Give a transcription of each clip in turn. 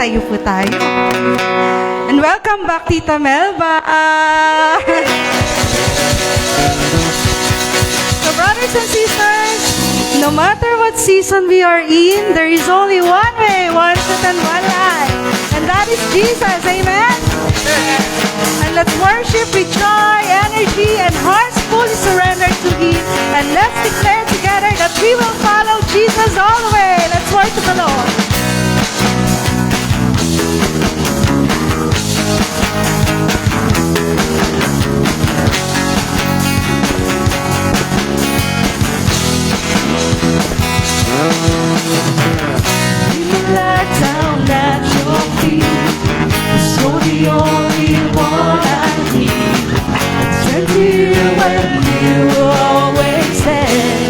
tayo po tayo. And welcome back, Tita Melba. So brothers and sisters, no matter what season we are in, there is only one way, one truth, and one life. And that is Jesus. Amen? And let's worship with joy, energy, and hearts fully surrendered to Him. And let's declare together that we will follow Jesus all the way. Let's worship the Lord. Lie down at your feet, 'cause you're the only one I need. Turn to you when you were always there.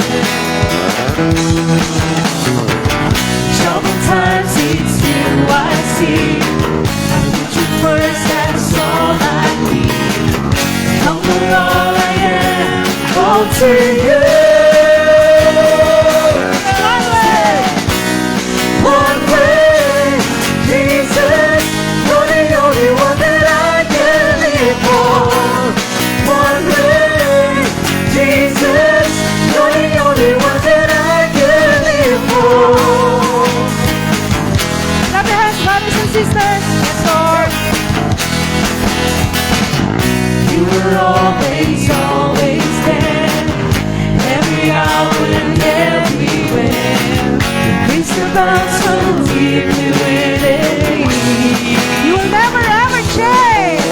Troubled times, it's you I see. I put you first, that's all I need. Humble all I am, all to you. Sisters, Lord. You were always, always there, every hour and everywhere. The grace abounds so deeply within. You will never ever change.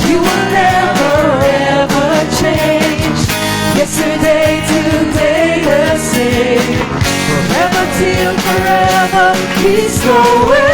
You will never ever change. Yesterday, today, the same. Forever till forever, He's the way.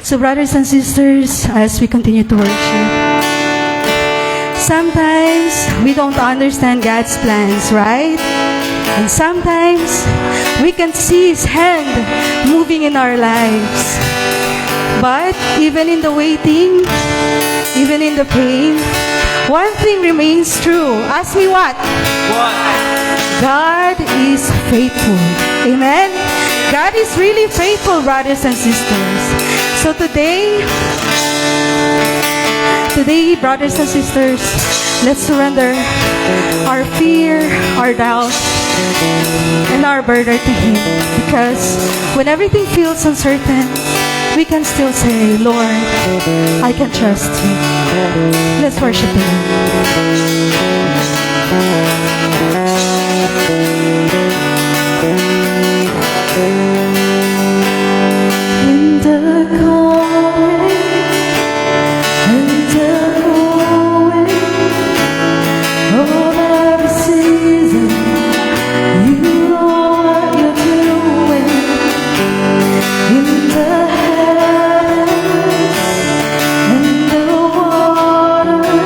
So brothers and sisters, as we continue to worship, sometimes we don't understand God's plans, right? And sometimes we can see His hand moving in our lives. But even in the waiting, even in the pain, one thing remains true. Ask me what? What? God is faithful. Amen? God is really faithful, brothers and sisters. So today, brothers and sisters, let's surrender our fear, our doubt, and our burden to Him. Because when everything feels uncertain, we can still say, Lord, I can trust you. Let's worship Him. In the calling, in the going of every season, you know what you're doing. In the heavens, in the waters,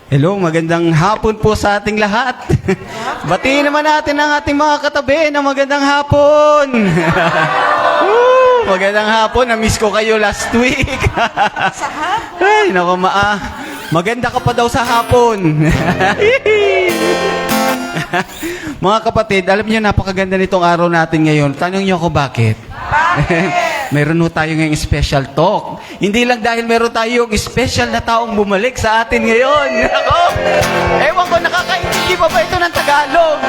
Hello, magandang hapon po sa ating lahat. Batiin naman natin ang ating mga katabi ng magandang hapon. Woo! Magandang hapon, na-miss ko kayo last week. Ay, naku, maganda ka pa daw sa hapon. Mga kapatid, alam niyo, napakaganda nitong araw natin ngayon. Tanong niyo ako bakit? Meron ho tayo ngayong special talk. Hindi lang dahil meron tayong special na taong bumalik sa atin ngayon. Ako, ewan ko, nakakaintindi pa ba ito ng Tagalog?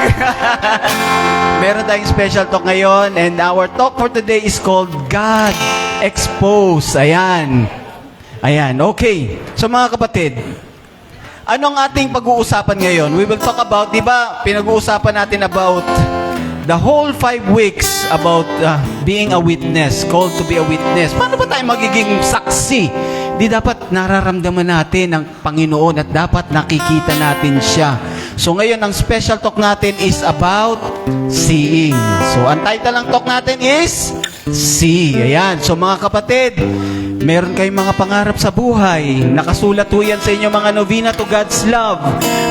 Meron tayong special talk ngayon, and our talk for today is called God Expose. Ayan. Ayan, okay. So mga kapatid, anong ating pag-uusapan ngayon? We will talk about, di ba, pinag-uusapan natin about the whole 5 weeks about being a witness, called to be a witness. Paano ba tayo magiging saksi? Di dapat nararamdaman natin ang Panginoon at dapat nakikita natin siya. So ngayon, ang special talk natin is about seeing. So ang title ng talk natin is See. Ayan. So mga kapatid, meron kayong mga pangarap sa buhay. Nakasulat po yan sa inyong mga novena to God's love.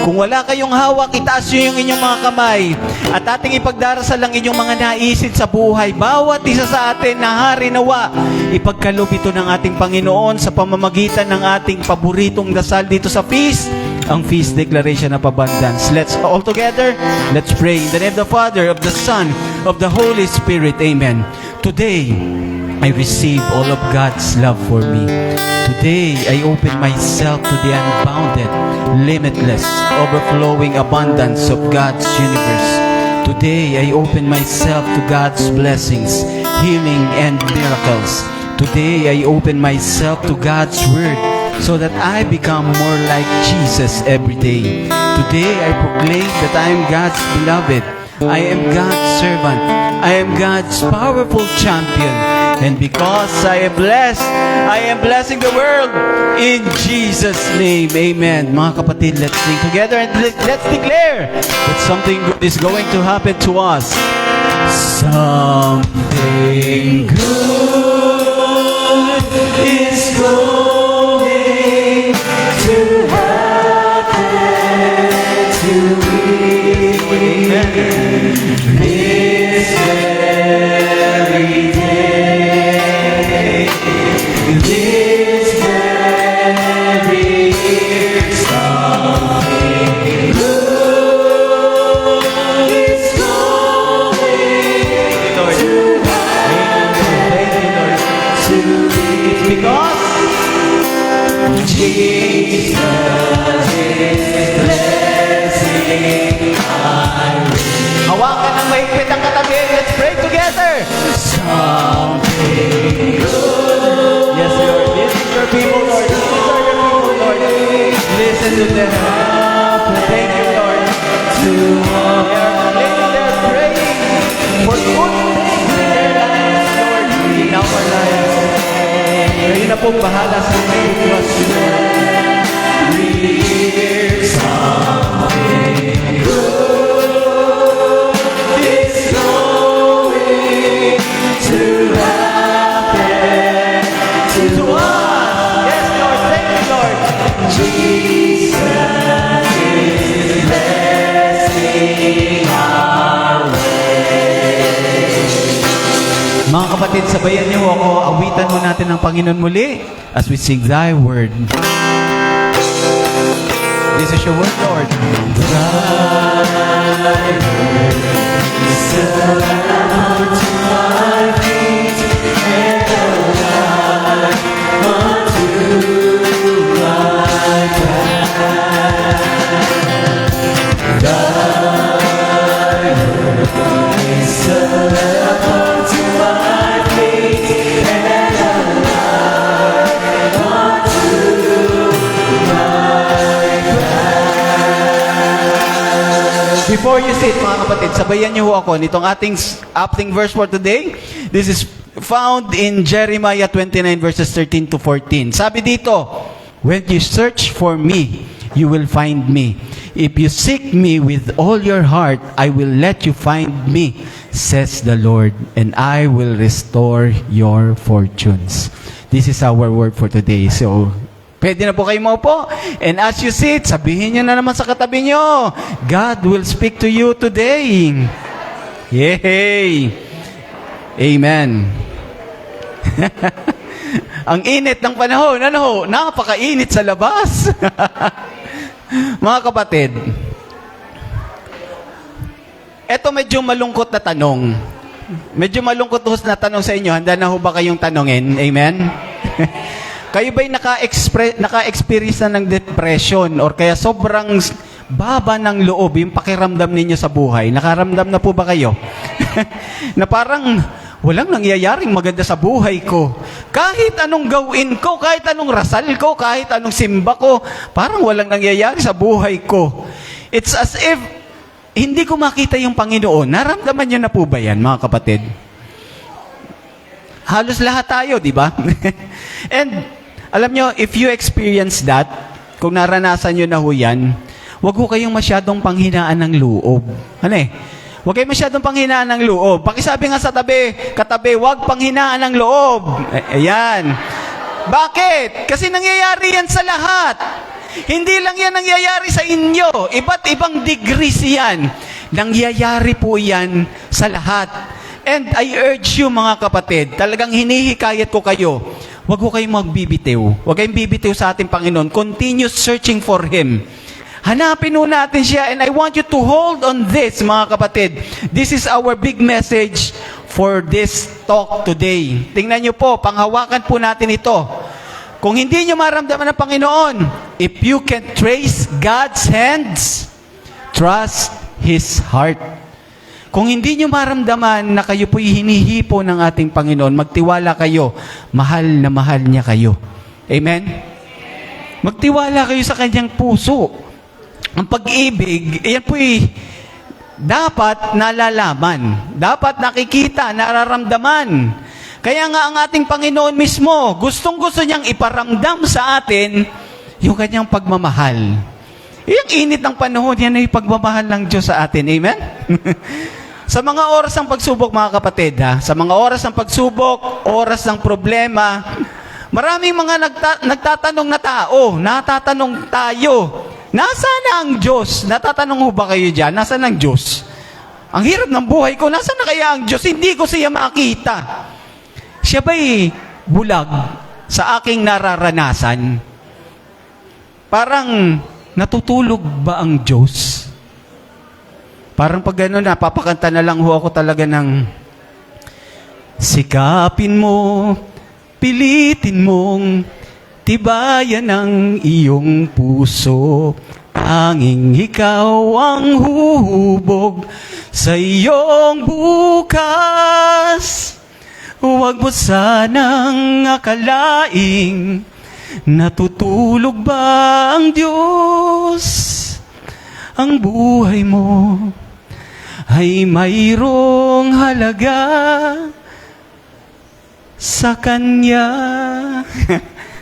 Kung wala kayong hawak, itaas nyo yung inyong mga kamay. At ating ipagdarasal ang inyong mga naisin sa buhay. Bawat isa sa atin na hari nawa, ipagkaloob ito ng ating Panginoon sa pamamagitan ng ating paboritong dasal dito sa feast, ang Feast Declaration of Abundance. Let's all together, let's pray. In the name of the Father, of the Son, of the Holy Spirit. Amen. Today, I receive all of God's love for me. Today, I open myself to the unbounded, limitless, overflowing abundance of God's universe. Today, I open myself to God's blessings, healing, and miracles. Today, I open myself to God's Word so that I become more like Jesus every day. Today, I proclaim that I am God's beloved. I am God's servant. I am God's powerful champion. And because I am blessed, I am blessing the world in Jesus' name. Amen. Mga kapatid, let's sing together and let's declare that something good is going to happen to us. Something good is going to happen to me. Amen. This very day. This very year, something good is going to happen to me. It's because Jesus is blessing my way. Hawakan ng mahigpit ang katabi. Let's pray together. Something good. Yes, Lord. This is your people, Lord. These are your people, Lord. Listen to them. Thank you, Lord. They are praying for good things in their lives, Lord. In our lives. Kayo na pong bahala sa mga trust you, Lord. Hear something good is going to happen to us. Yes, Lord. Thank you, Lord. Jesus is blessing our way. Mga kapatid, sabayan niyo ako. Awitan mo natin ang Panginoon muli as we sing Thy Word. This is your word, Lord. Thy word is a lamp to my feet and a light unto my path. Thy word is a lamp unto my feet and a light unto my path. Before you sit, mga kapatid, sabayan niyo ako nitong ating verse for today. This is found in Jeremiah 29 verses 13 to 14. Sabi dito, when you search for me, you will find me. If you seek me with all your heart, I will let you find me, says the Lord, and I will restore your fortunes. This is our word for today. So, Pwede na po kayo maupo. And as you sit, sabihin nyo na naman sa katabi nyo, God will speak to you today. Yay! Amen. Ang init ng panahon, ano ho? Napakainit sa labas. Mga kapatid, eto medyo malungkot na tanong. Medyo malungkot na tanong sa inyo. Handa na ho ba kayong tanongin? Amen? Kayo ba'y naka-experience na ng depression or kaya sobrang baba ng loob yung pakiramdam ninyo sa buhay? Nakaramdam na po ba kayo? Na parang walang nangyayaring maganda sa buhay ko. Kahit anong gawin ko, kahit anong rasal ko, kahit anong simba ko, parang walang nangyayari sa buhay ko. It's as if hindi ko makita yung Panginoon. Naramdaman niyo na po ba yan, mga kapatid? Halos lahat tayo, di ba? And alam nyo, if you experience that, kung naranasan nyo na ho yan, huwag ho kayong masyadong panghinaan ng loob. Ano eh? Huwag kayong masyadong panghinaan ng loob. Pakisabi nga sa katabi, huwag panghinaan ng loob. Ayan. Bakit? Kasi nangyayari yan sa lahat. Hindi lang yan nangyayari sa inyo. Iba't ibang degrees yan. Nangyayari po yan sa lahat. And I urge you mga kapatid, talagang hinihikayat ko kayo, huwag ko kayong magbibitiw. Huwag kayong bibitiw sa ating Panginoon. Continue searching for Him. Hanapin po natin siya, and I want you to hold on this, mga kapatid. This is our big message for this talk today. Tingnan nyo po, panghawakan po natin ito. Kung hindi nyo maramdaman ng Panginoon, if you can trace God's hands, trust His heart. Kung hindi nyo maramdaman na kayo po'y hinihipo ng ating Panginoon, magtiwala kayo, mahal na mahal niya kayo. Amen? Magtiwala kayo sa kanyang puso. Ang pag-ibig, yan po'y dapat nalalaman. Dapat nakikita, nararamdaman. Kaya nga ang ating Panginoon mismo, gustong-gusto niyang iparamdam sa atin yung kanyang pagmamahal. Yung init ng panahon, yan ay pagmamahal ng Diyos sa atin. Amen? Sa mga oras ng pagsubok, mga kapatid, sa mga oras ng pagsubok, oras ng problema, maraming mga nagtatanong na tao, natatanong tayo, nasaan na ang Diyos? Natatanong ho ba kayo dyan? Nasaan ang Diyos? Ang hirap ng buhay ko, nasaan na kaya ang Diyos? Hindi ko siya makita. Siya ba'y bulag sa aking nararanasan? Parang natutulog ba ang Diyos? Parang pag gano'n, napapakanta na lang ho ako talaga ng sikapin mo, pilitin mong tibayan ang iyong puso. Tanging ikaw ang huhubog sa iyong bukas. Huwag mo sanang akalaing natutulog ba ang Diyos? Ang buhay mo ay mayroong halaga sa Kanya.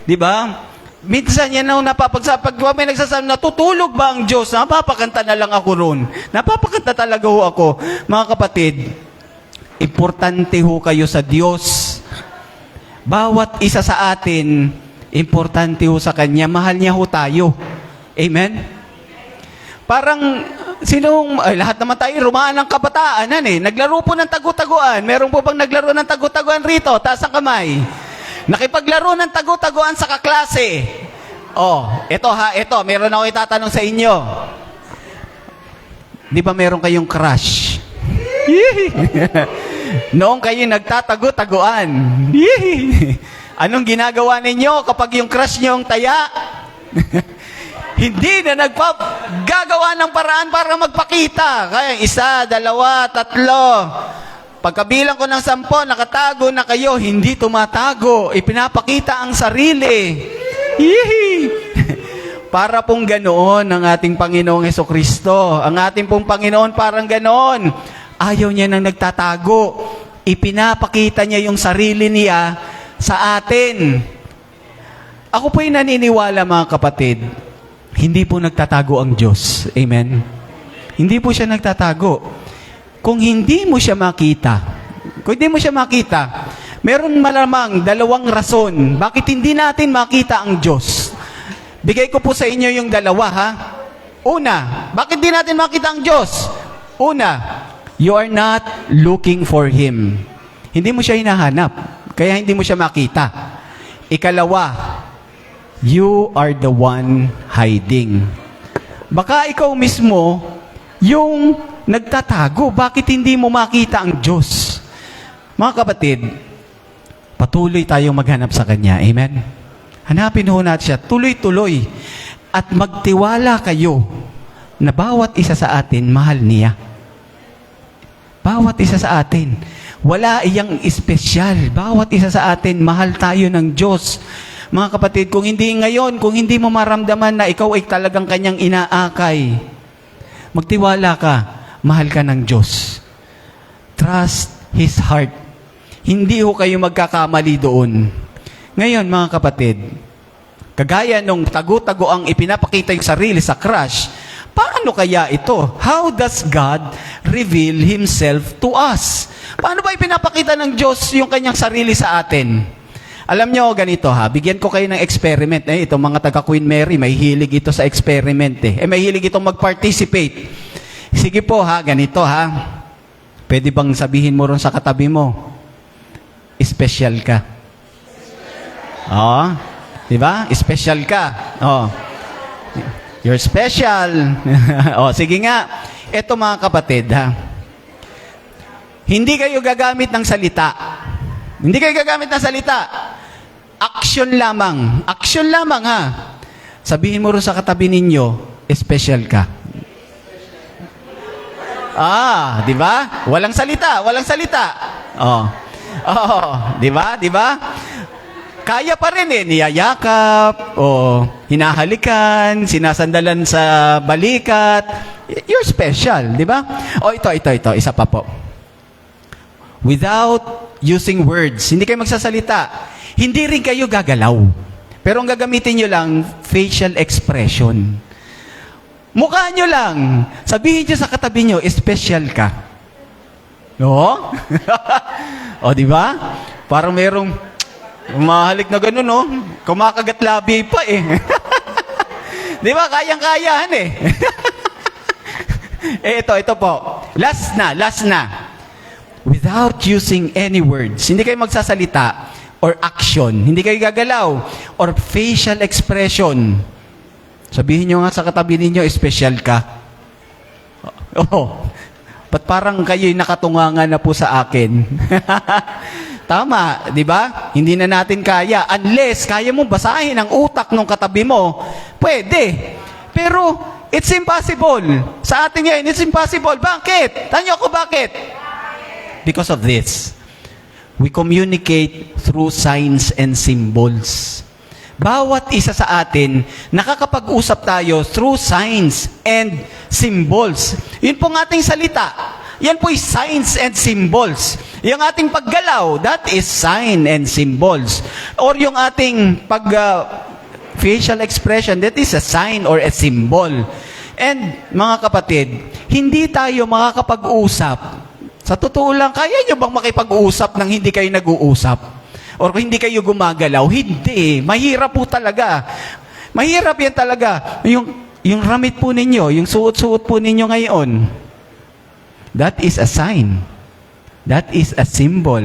Di ba? Minsan yan ang napapagsapag. May nagsasabi, natutulog ba ang Diyos? Napapakanta na lang ako roon. Napapakanta talaga ho ako. Mga kapatid, importante ho kayo sa Diyos. Bawat isa sa atin, importante ho sa Kanya. Mahal niya ho tayo. Amen? Parang, lahat naman tayo, rumaan ng kabataan, naglaro po ng tagu-taguan. Meron po bang naglaro ng tagu-taguan rito? Taas ang kamay. Nakipaglaro ng tagu-taguan sa kaklase. Ito, meron ako itatanong sa inyo. Di ba meron kayong crush? Noong kayo nagtatago-taguan. Anong ginagawa ninyo kapag yung crush nyo ang taya? Hindi na gagawa ng paraan para magpakita. Kaya 1, 2, 3. Pagkabilang ko ng 10, nakatago na kayo. Hindi tumatago. Ipinapakita ang sarili. Para pong ganoon ang ating Panginoong Hesukristo. Ang ating pong Panginoon parang ganoon. Ayaw niya nang nagtatago. Ipinapakita niya yung sarili niya sa atin. Ako po'y naniniwala, mga kapatid, hindi po nagtatago ang Diyos. Amen? Hindi po siya nagtatago. Kung hindi mo siya makita, meron malamang 2 rason bakit hindi natin makita ang Diyos. Bigay ko po sa inyo yung dalawa, ha? Una, bakit di natin makita ang Diyos? Una, you are not looking for Him. Hindi mo siya hinahanap, kaya hindi mo siya makita. Ikalawa, you are the one hiding. Baka ikaw mismo yung nagtatago. Bakit hindi mo makita ang Diyos? Mga kapatid, patuloy tayong maghanap sa Kanya. Amen? Hanapin ho natin siya tuloy-tuloy. At magtiwala kayo na bawat isa sa atin, mahal niya. Bawat isa sa atin. Wala iyang espesyal. Bawat isa sa atin, mahal tayo ng Diyos. Mga kapatid, kung hindi ngayon, kung hindi mo maramdaman na ikaw ay talagang kanyang inaakay, magtiwala ka, mahal ka ng Diyos. Trust His heart. Hindi ho kayo magkakamali doon. Ngayon, mga kapatid, kagaya nung tago-tago ang ipinapakita yung sarili sa crush, paano kaya ito? How does God reveal Himself to us? Paano ba ipinapakita ng Diyos yung kanyang sarili sa atin? Alam nyo, ganito ha, bigyan ko kayo ng experiment. Itong mga taga Queen Mary, may hilig ito sa experiment may hilig itong mag-participate. Sige po ha, ganito ha. Pwede bang sabihin mo ron sa katabi mo, special ka. Oh, di ba? Special ka. Oh. You're special. Oh, sige nga. Ito mga kapatid ha. Hindi kayo gagamit ng salita. Hindi kayo gagamit ng salita. Action lamang. Action lamang ha. Sabihin mo rin sa katabi ninyo, special ka. Di ba? Walang salita, walang salita. Di ba? Di ba? Kaya pa rin niyayakap, hinahalikan, sinasandalan sa balikat. You're special, di ba? Ito, isa pa po. Without using words, hindi kayo magsasalita. Hindi rin kayo gagalaw. Pero ang gagamitin nyo lang, facial expression. Mukha nyo lang. Sabihin nyo sa katabi nyo, special ka. No? Di ba? Parang merong mahalik na gano'n, no? Kumakagat labi pa Di ba? Kayang-kayahan ito po. Last na. Without using any words. Hindi kayo magsasalita or action. Hindi kayo gagalaw or facial expression. Sabihin nyo nga sa katabi ninyo, special ka. Ba't parang kayo'y nakatungangan na po sa akin? Tama, di ba? Hindi na natin kaya. Unless kaya mo basahin ang utak ng katabi mo, pwede. Pero, it's impossible. Sa atin ngayon, it's impossible. Bakit? Tanyo ako bakit? Because of this. We communicate through signs and symbols. Bawat isa sa atin, nakakapag-usap tayo through signs and symbols. Yun pong ating salita. Yan po'y signs and symbols. Yung ating paggalaw, that is sign and symbols. Or yung ating facial expression, that is a sign or a symbol. And mga kapatid, hindi tayo makakapag-usap. Sa totoo lang, kaya nyo bang makipag-usap nang hindi kayo nag-uusap? Or kung hindi kayo gumagalaw? Hindi. Mahirap po talaga. Mahirap yan talaga. Yung ramit po ninyo, yung suot-suot po ninyo ngayon, that is a sign. That is a symbol.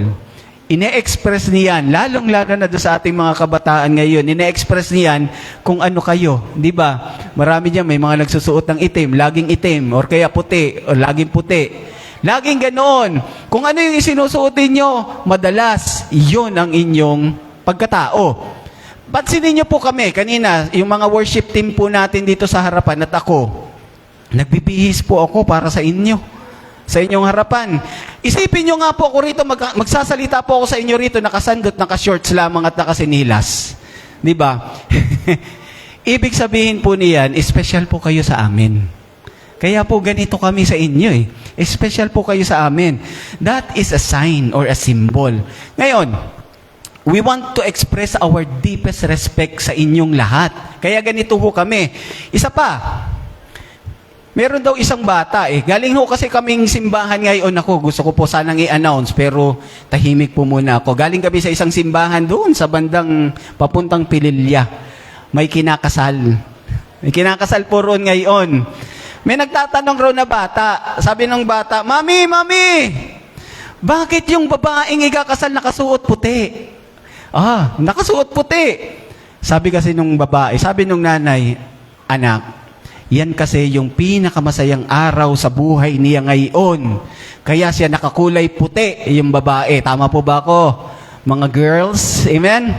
Ine-express niyan, lalong-lalo na doon sa ating mga kabataan ngayon, ine-express niyan kung ano kayo. Di ba? Marami dyan, may mga nagsusuot ng itim, laging itim, or kaya puti, or laging puti. Laging ganoon. Kung ano yung isinusuotin nyo, madalas, yun ang inyong pagkatao. Pansinin nyo po kami, kanina, yung mga worship team po natin dito sa harapan at ako, nagbibihis po ako para sa inyo. Sa inyong harapan. Isipin nyo nga po ako rito, magsasalita po ako sa inyo rito, nakasandot, nakashorts lamang at nakasinilas. Di ba? Ibig sabihin po niyan, special po kayo sa amin. Kaya po ganito kami sa inyo Special po kayo sa amin. That is a sign or a symbol. Ngayon, we want to express our deepest respect sa inyong lahat. Kaya ganito po kami. Isa pa, meron daw isang bata Galing ho kasi kaming simbahan ngayon ako. Gusto ko po sanang i-announce pero tahimik po muna ako. Galing kami sa isang simbahan doon sa bandang papuntang Pililya. may kinakasal. May kinakasal po roon ngayon. May nagtatanong raw na bata. Sabi ng bata, Mami, Mami, bakit yung babaeng ikakasal nakasuot puti? Nakasuot puti. Sabi kasi nung babae, sabi nung nanay, anak, yan kasi yung pinakamasayang araw sa buhay niya ngayon. Kaya siya nakakulay puti, yung babae. Tama po ba ako? Mga girls, amen?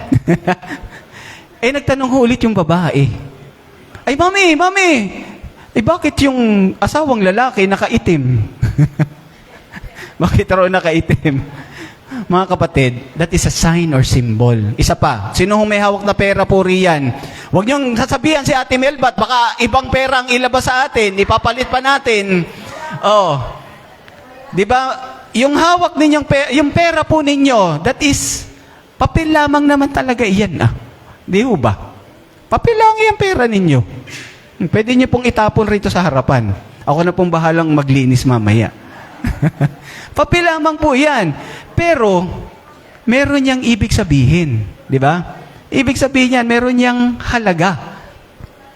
Nagtanong ulit yung babae. Ay, Mami, Mami, bakit yung asawang lalaki nakaitim? Bakit raw nakaitim? Mga kapatid, that is a sign or symbol. Isa pa, sino may hawak na pera po riyan? Huwag niyong sasabihan si Ate Melbat, baka ibang pera ang ilabas sa atin, ipapalit pa natin. Di ba? Yung hawak ninyong yung pera po ninyo, that is, papel lamang naman talaga iyan. Di ho ba? Papel lang yung pera ninyo. Pwede niyo pong itapon rito sa harapan. Ako na pong bahalang maglinis mamaya. Papel lamang po yan. Pero, meron niyang ibig sabihin. Di ba? Ibig sabihin yan, meron niyang halaga.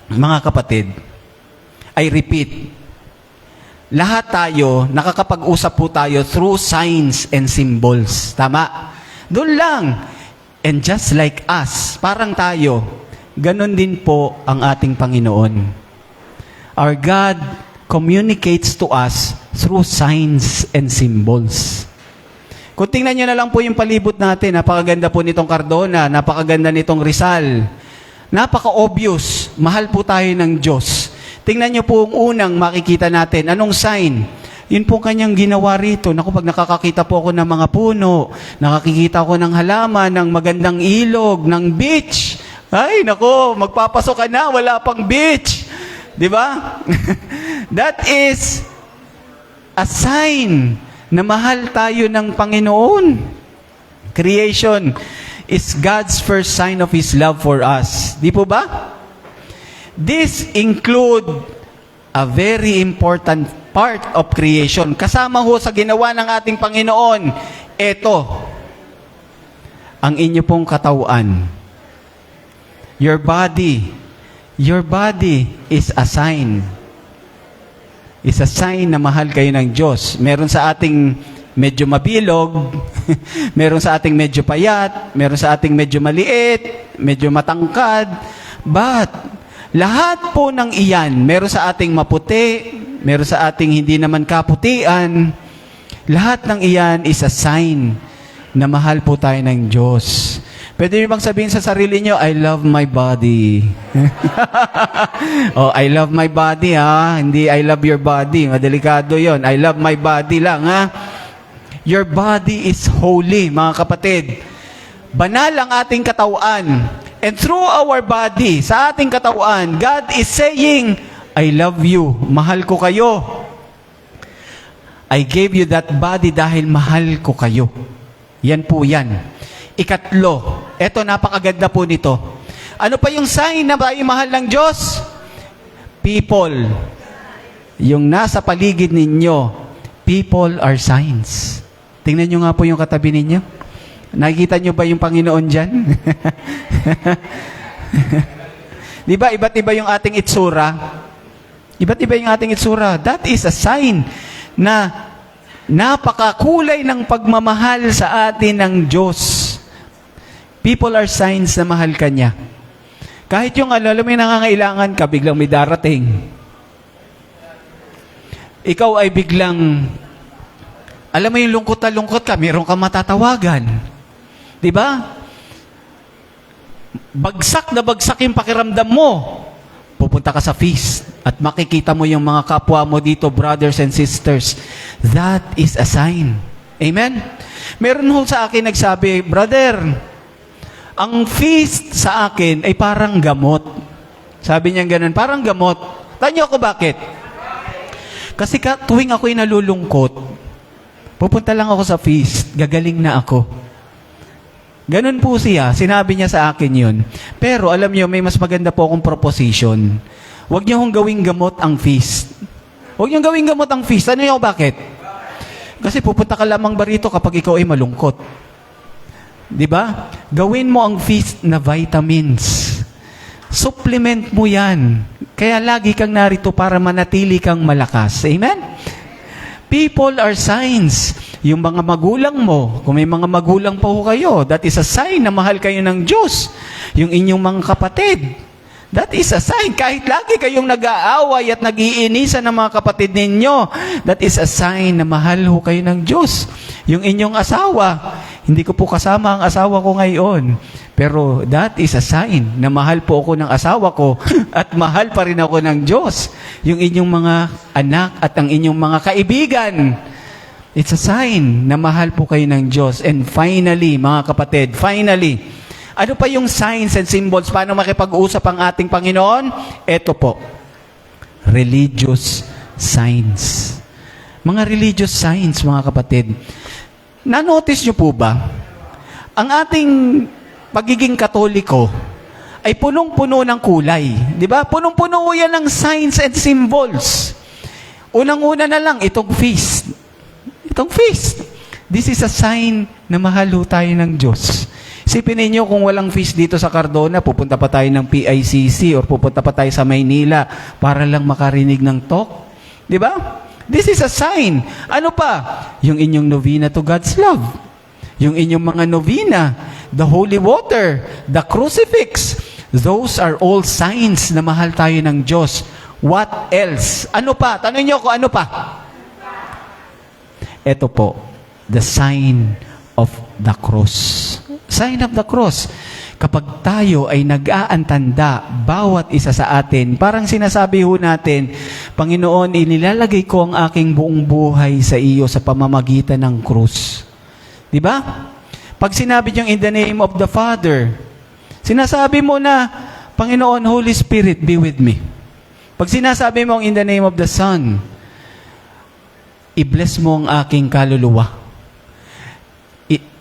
Mga kapatid, I repeat, lahat tayo, nakakapag-usap po tayo through signs and symbols. Tama? Doon lang. And just like us, parang tayo, ganon din po ang ating Panginoon. Our God communicates to us through signs and symbols. Kung tingnan nyo na lang po yung palibot natin, napakaganda po nitong Cardona, napakaganda nitong Rizal. Napaka-obvious, mahal po tayo ng Diyos. Tingnan nyo po ang unang makikita natin. Anong sign? Yun po kanyang ginawa rito. Naku, pag nakakakita po ako ng mga puno, nakakikita ako ng halaman, ng magandang ilog, ng beach. Ay, naku, magpapasok ka na, wala pang beach. Di ba? That is a sign na mahal tayo ng Panginoon. Creation is God's first sign of His love for us. Di po ba? This include a very important part of creation. Kasama ho sa ginawa ng ating Panginoon, ito, ang inyo pong katawan. Your body is a sign. Is a sign na mahal kayo ng Diyos. Meron sa ating medyo mabilog, meron sa ating medyo payat, meron sa ating medyo maliit, medyo matangkad, but lahat po ng iyan, meron sa ating maputi, meron sa ating hindi naman kaputian, lahat ng iyan is a sign na mahal po tayo ng Diyos. Pwede niyo bang sabihin sa sarili niyo, I love my body. I love my body, ha? Hindi, I love your body. Madelikado yon. I love my body lang, ha? Your body is holy, mga kapatid. Banal ang ating katawan. And through our body, sa ating katawan, God is saying, I love you. Mahal ko kayo. I gave you that body dahil mahal ko kayo. Yan po yan. Ikatlo, eto napakaganda po nito. Ano pa yung sign na tayo mahal ng Diyos? People. Yung nasa paligid ninyo, people are signs. Tingnan nyo nga po yung katabi ninyo. Nakikita nyo ba yung Panginoon dyan? Di ba, iba't iba yung ating itsura? Iba't iba yung ating itsura. That is a sign na napakakulay ng pagmamahal sa atin ng Diyos. People are signs na mahal ka niya. Kahit yung alam mo yung nangangailangan ka, biglang may darating. Ikaw ay biglang, alam mo yung lungkot na lungkot ka, meron kang matatawagan. Di ba? Bagsak na bagsak yung pakiramdam mo. Pupunta ka sa feast at makikita mo yung mga kapwa mo dito, brothers and sisters. That is a sign. Amen? Meron ho sa akin nagsabi, brother, ang feast sa akin ay parang gamot. Sabi niya ganun, parang gamot. Tanyo ako bakit? Kasi tuwing ako'y nalulungkot, pupunta lang ako sa feast, gagaling na ako. Ganun po siya, sinabi niya sa akin yun. Pero alam niyo, may mas maganda po akong proposition. Huwag niyo hong gawing gamot ang feast. Huwag niyo gawing gamot ang feast. Ano niyo bakit? Kasi pupunta ka lamang ba rito kapag ikaw ay malungkot? Di ba? Gawin mo ang feast na vitamins. Supplement mo yan. Kaya lagi kang narito para manatili kang malakas. Amen? People are signs. Yung mga magulang mo, kung may mga magulang pa ho kayo, that is a sign na mahal kayo ng Diyos. Yung inyong mga kapatid, that is a sign. Kahit lagi kayong nag-aaway at nag-iinisan ng mga kapatid ninyo, that is a sign na mahal ho kayo ng Diyos. Yung inyong asawa, hindi ko po kasama ang asawa ko ngayon. Pero that is a sign na mahal po ako ng asawa ko at mahal pa rin ako ng Diyos. Yung inyong mga anak at ang inyong mga kaibigan, it's a sign na mahal po kayo ng Diyos. And finally, mga kapatid, finally, ano pa yung signs and symbols paano makipag-usap ang ating Panginoon? Ito po, religious signs. Mga religious signs, mga kapatid. Na-notice nyo po ba? Ang ating pagiging Katoliko ay punong-puno ng kulay. Di ba? Punong-puno yan ng signs and symbols. Unang-una na lang, itong feast. Itong feast. This is a sign na mahal ho tayo ng Diyos. Isipin ninyo kung walang feast dito sa Cardona, pupunta pa tayo ng PICC or pupunta pa tayo sa Maynila para lang makarinig ng talk. Di ba? This is a sign. Ano pa? Yung inyong novena to God's love. Yung inyong mga novena, the holy water, the crucifix. Those are all signs na mahal tayo ng Diyos. What else? Ano pa? Tanong niyo ko, ano pa? Ito po, the sign of the cross. Sign of the cross. Kapag tayo ay nag-aantanda, bawat isa sa atin, parang sinasabi ho natin, Panginoon, inilalagay ko ang aking buong buhay sa iyo sa pamamagitan ng krus. Di ba? Pag sinabi niyong in the name of the Father, sinasabi mo na, Panginoon, Holy Spirit, be with me. Pag sinasabi mo in the name of the Son, i-bless mo ang aking kaluluwa.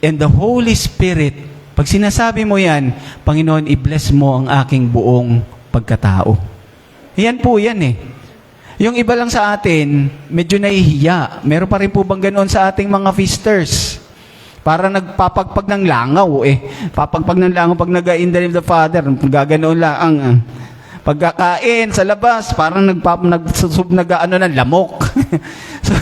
And the Holy Spirit, pag sinasabi mo yan, Panginoon, i-bless mo ang aking buong pagkatao. Yan po yan eh. Yung iba lang sa atin, medyo nahihiya. Meron pa rin po bang ganoon sa ating mga feasters? Para nagpapagpag ng langaw eh. Papagpag ng langaw pag nag-in the name of the Father, gaganoon lang ang pagkakain sa labas, parang nag-ano ng lamok. So,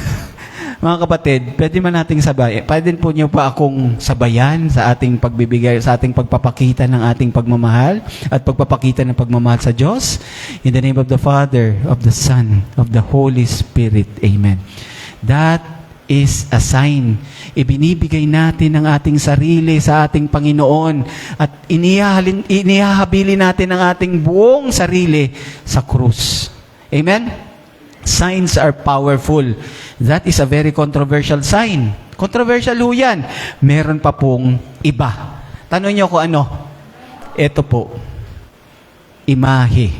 mga kapatid, pwede man nating sabayan. Pwede po niyo pa akong sabayan sa ating pagbibigay, sa ating pagpapakita ng ating pagmamahal at pagpapakita ng pagmamahal sa Diyos. In the name of the Father, of the Son, of the Holy Spirit. Amen. That is a sign. Ibinibigay natin ang ating sarili sa ating Panginoon at inihahabili natin ang ating buong sarili sa krus. Amen? Signs are powerful. That is a very controversial sign. Controversial ho yan. Meron pa pong iba. Tanong niyo ko ano? Ito po. Imahe.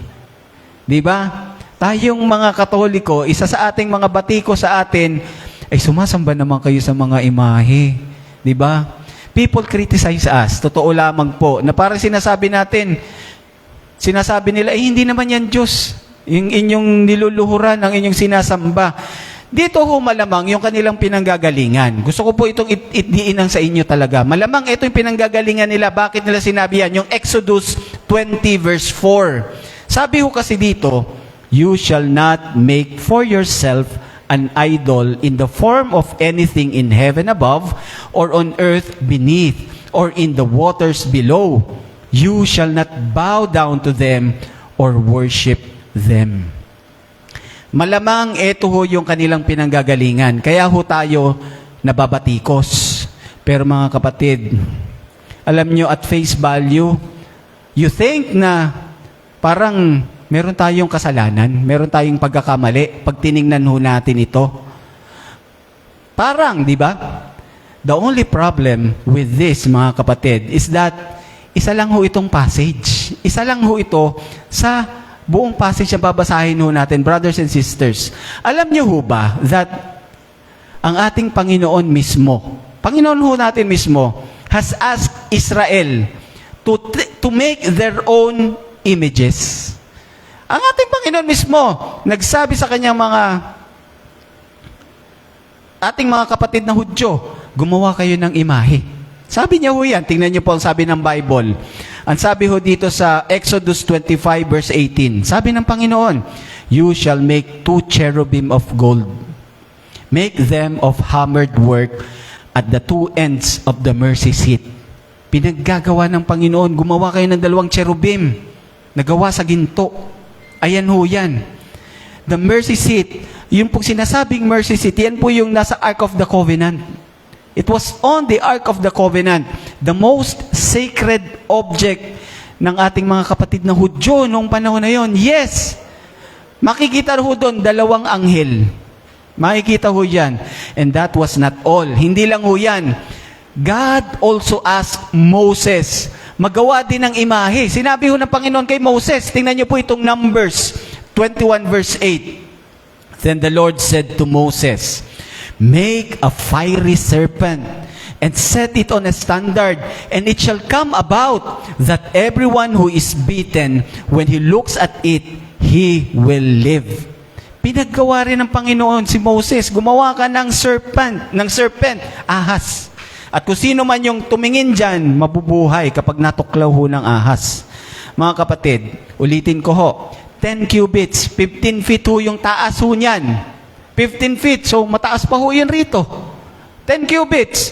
Di ba? Tayong mga Katoliko, isa sa ating mga batiko sa atin, ay sumasamba naman kayo sa mga imahe. Di ba? People criticize us. Totoo lamang po. Na parang sinasabi natin, sinasabi nila, hindi naman yan Diyos. Yung inyong niluluhuran, ang inyong sinasamba. Dito ho malamang yung kanilang pinanggagalingan. Gusto ko po itong itdiinan sa inyo talaga. Malamang ito yung pinanggagalingan nila. Bakit nila sinabi yan? Yung Exodus 20 verse 4. Sabi ho kasi dito, you shall not make for yourself an idol in the form of anything in heaven above, or on earth beneath, or in the waters below. You shall not bow down to them or worship them. Malamang ito ho yung kanilang pinanggagalingan. Kaya ho tayo nababatikos. Pero mga kapatid, alam nyo at face value, you think na parang meron tayong kasalanan, meron tayong pagkakamali pag tiningnan ho natin ito. Parang, di ba? The only problem with this, mga kapatid, is that isa lang ho itong passage. Isa lang ho ito sa buong passage na babasahin ho natin, brothers and sisters. Alam niyo ho ba that ang ating Panginoon mismo, Panginoon ho natin mismo, has asked Israel to make their own images. Ang ating Panginoon mismo, nagsabi sa kanyang ating mga kapatid na Hudyo, gumawa kayo ng imahe. Sabi niya ho yan. Tingnan niyo po ang sabi ng Bible. Ang sabi ho dito sa Exodus 25 verse 18. Sabi ng Panginoon, "You shall make 2 cherubim of gold. Make them of hammered work at the 2 ends of the mercy seat." Pinaggagawa ng Panginoon. Gumawa kayo ng 2 cherubim. Nagawa sa ginto. Ayan ho yan. The mercy seat, yung po sinasabing mercy seat, yan po yung nasa Ark of the Covenant. It was on the Ark of the Covenant, the most sacred object ng ating mga kapatid na Hudyo noong panahon na yon. Yes, makikita ho doon 2 anghel. Makikita ho yan. And that was not all. Hindi lang ho yan. God also asked Moses, magawa din ng imahe. Sinabi ho ng Panginoon kay Moses, tingnan niyo po itong Numbers 21 verse 8. Then the Lord said to Moses, "Make a fiery serpent and set it on a standard, and it shall come about that everyone who is beaten, when he looks at it, he will live." Pinaggawa rin ng Panginoon si Moses, gumawa ka ng serpent, ahas. At kung sino man yung tumingin dyan, mabubuhay kapag natuklaw ho ng ahas. Mga kapatid, ulitin ko ho, 10 cubits, 15 feet ho yung taas ho niyan. 15 feet, so mataas pa ho yun rito. 10 cubits.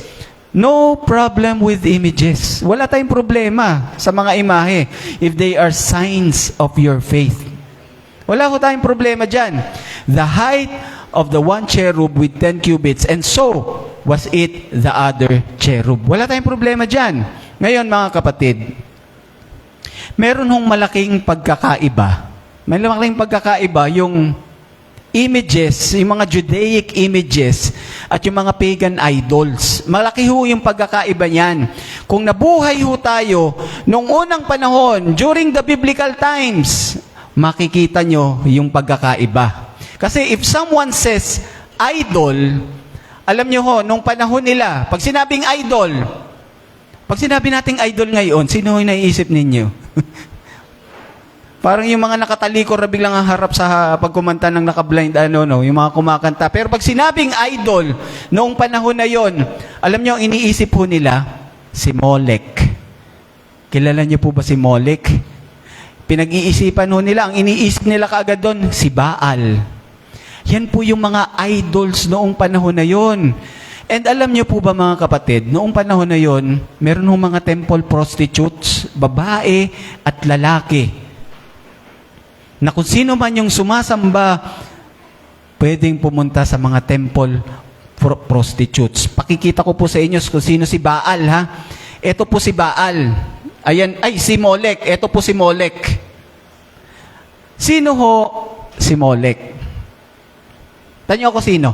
No problem with images. Wala tayong problema sa mga imahe if they are signs of your faith. Wala ho tayong problema dyan. The height of the 1 cherub with 10 cubits, and so was it the other cherub. Wala tayong problema dyan. Ngayon mga kapatid, meron hong malaking pagkakaiba. May malaking pagkakaiba yung images, yung mga Judaic images at yung mga pagan idols. Malaki ho yung pagkakaiba niyan. Kung nabuhay ho tayo noong unang panahon, during the biblical times, makikita nyo yung pagkakaiba. Kasi if someone says idol, alam nyo ho, nung panahon nila, pag sinabing idol, pag sinabi nating idol ngayon, sino yung naiisip ninyo? Parang yung mga nakatalikor na biglang harap sa pagkumanta ng nakablind, yung mga kumakanta. Pero pag sinabing idol, noong panahon na yon, alam nyo, ang iniisip ho nila, si Molech. Kilala nyo po ba si Molech? Pinag-iisipan ho nila, ang iniisip nila kaagad doon, si Baal. Yan po yung mga idols noong panahon na yon. And alam nyo po ba mga kapatid, noong panahon na yon, meron ho mga temple prostitutes, babae at lalaki, na kung sino man yung sumasamba, pwedeng pumunta sa mga temple prostitutes. Pakikita ko po sa inyo kung sino si Baal, ha? Ito po si Baal. Ayan, si Molech. Ito po si Molech. Sino ho si Molech? Tanyo ako sino?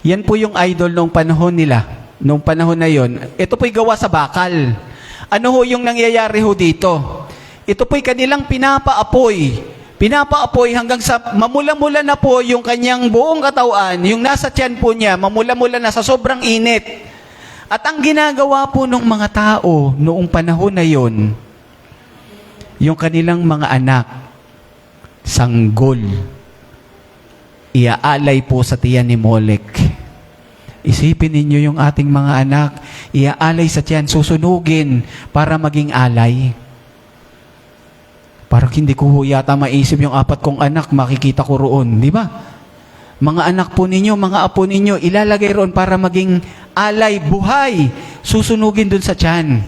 Yan po yung idol noong panahon nila. Noong panahon na yon. Ito po'y gawa sa bakal. Ano ho yung nangyayari ho dito? Ito po'y kanilang pinapaapoy. Pinapaapoy hanggang sa mamula-mula na po yung kanyang buong katawan, yung nasa tiyan po niya, mamula-mula na sa sobrang init. At ang ginagawa po ng mga tao noong panahon na yon, yung kanilang mga anak, sanggol, iaalay po sa tiyan ni Molech. Isipin ninyo yung ating mga anak, iaalay sa tiyan, susunugin para maging alay. Parang hindi ko yata maisip yung 4 kong anak, makikita ko roon. Di ba? Mga anak po ninyo, mga apo ninyo, ilalagay roon para maging alay, buhay, susunugin dun sa tiyan.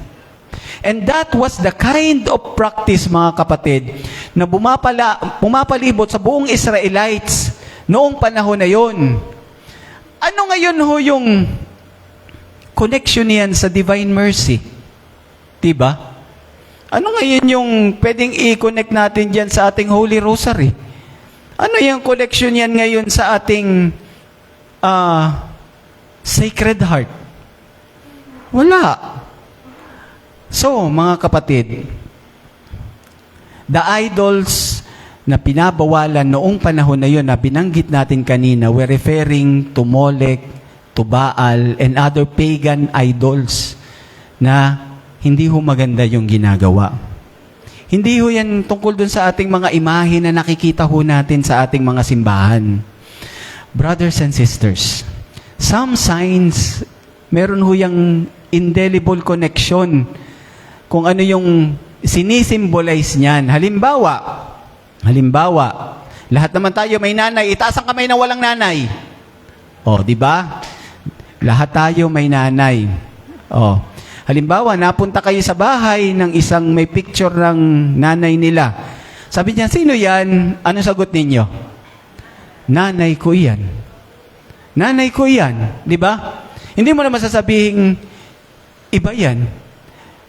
And that was the kind of practice, mga kapatid, na pumapalibot sa buong Israelites noong panahon na yon. Ano ngayon ho yung connection niyan sa divine mercy? Diba? Ano ngayon yung pwedeng i-connect natin dyan sa ating Holy Rosary? Ano yung connection yan ngayon sa ating Sacred Heart? Wala. So, mga kapatid, the idols na pinabawalan noong panahon na yun na binanggit natin kanina, we're referring to Molech, to Baal, and other pagan idols na hindi ho maganda yung ginagawa. Hindi ho yan tungkol dun sa ating mga imahe na nakikita ho natin sa ating mga simbahan. Brothers and sisters, some signs, meron ho yung indelible connection. Kung ano yung sinisimbolize niyan. Halimbawa, lahat naman tayo may nanay. Itaas ang kamay na walang nanay. O, di ba? Lahat tayo may nanay. O, halimbawa, napunta kayo sa bahay ng isang may picture ng nanay nila. Sabi niya, sino yan? Ano sagot ninyo? Nanay ko yan. Nanay ko yan. Di ba? Hindi mo naman sasabihin, iba yan.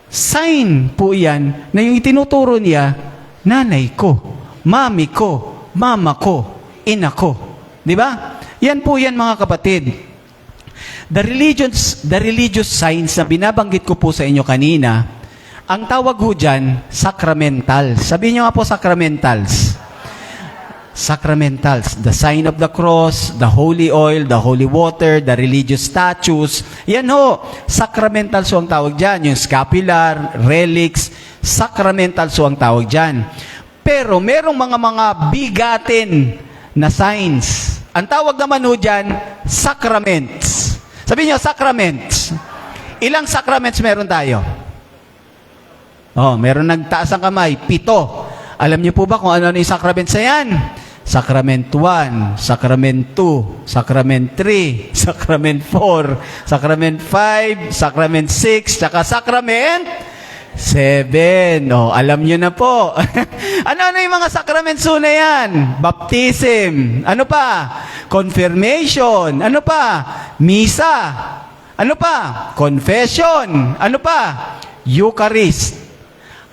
Sign po yan na yung itinuturo niya, nanay ko, mami ko, mama ko, ina ko. Di ba? Yan po yan mga kapatid. The religious signs na binabanggit ko po sa inyo kanina, ang tawag ho dyan, sacramentals. Sabihin nyo nga po, sacramentals. Sacramentals. The sign of the cross, the holy oil, the holy water, the religious statues. Yan ho, sacramentals ho ang tawag dyan. Yung scapular, relics, sacramentals ho ang tawag dyan. Pero merong mga bigatin na signs. Ang tawag naman ho dyan, sacraments. Sabihin nyo, sacraments. Ilang sacraments meron tayo? Oh, meron nagtaas ang kamay. 7. Alam niyo po ba kung ano yung sacraments na yan? Sacrament 1, Sacrament 2, Sacrament 3, Sacrament 4, Sacrament 5, Sacrament 6, tsaka Sacrament 7. Oh, alam niyo na po. Ano yung mga sacraments na yan? Baptism. Ano pa? Confirmation. Ano pa? Misa. Ano pa? Confession. Ano pa? Eucharist.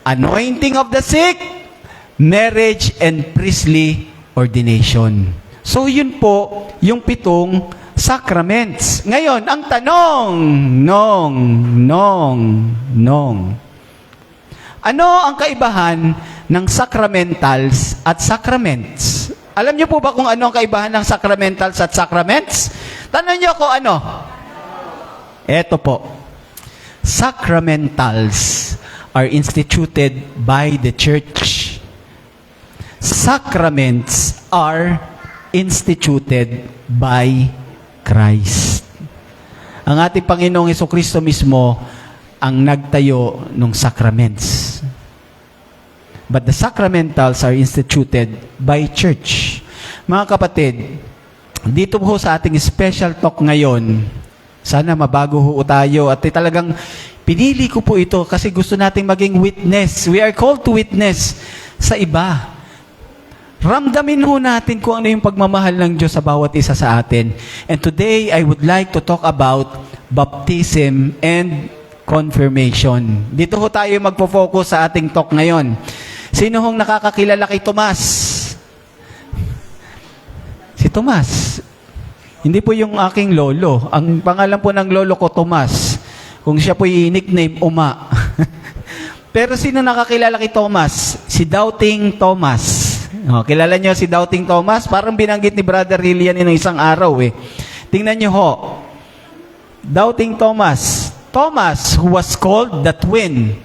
Anointing of the sick. Marriage and priestly ordination. So yun po yung 7 sacraments. Ngayon, ang tanong, ano ang kaibahan ng sacramentals at sacraments? Alam niyo po ba kung ano ang kaibahan ng sacramentals at sacraments? Tanong niyo ko ano? Eto po. Sacramentals are instituted by the church. Sacraments are instituted by Christ. Ang ating Panginoong Hesukristo mismo ang nagtayo ng sacraments. But the sacramentals are instituted by church. Mga kapatid, dito po sa ating special talk ngayon, sana mabago ho tayo at talagang pinili ko po ito kasi gusto nating maging witness. We are called to witness sa iba. Ramdamin ho natin kung ano yung pagmamahal ng Diyos sa bawat isa sa atin. And today, I would like to talk about baptism and confirmation. Dito ho tayo magpo-focus sa ating talk ngayon. Sino hong nakakakilala kay Tomas? Si Tomas. Hindi po yung aking lolo. Ang pangalan po ng lolo ko, Tomas. Kung siya po yung nickname, Uma. Pero sino nakakilala kay Thomas? Si Doubting Thomas. Oh, kilala niyo si Doubting Thomas? Parang binanggit ni Brother Lilian in isang araw eh. Tingnan niyo ho. Doubting Thomas. Thomas, who was called the twin.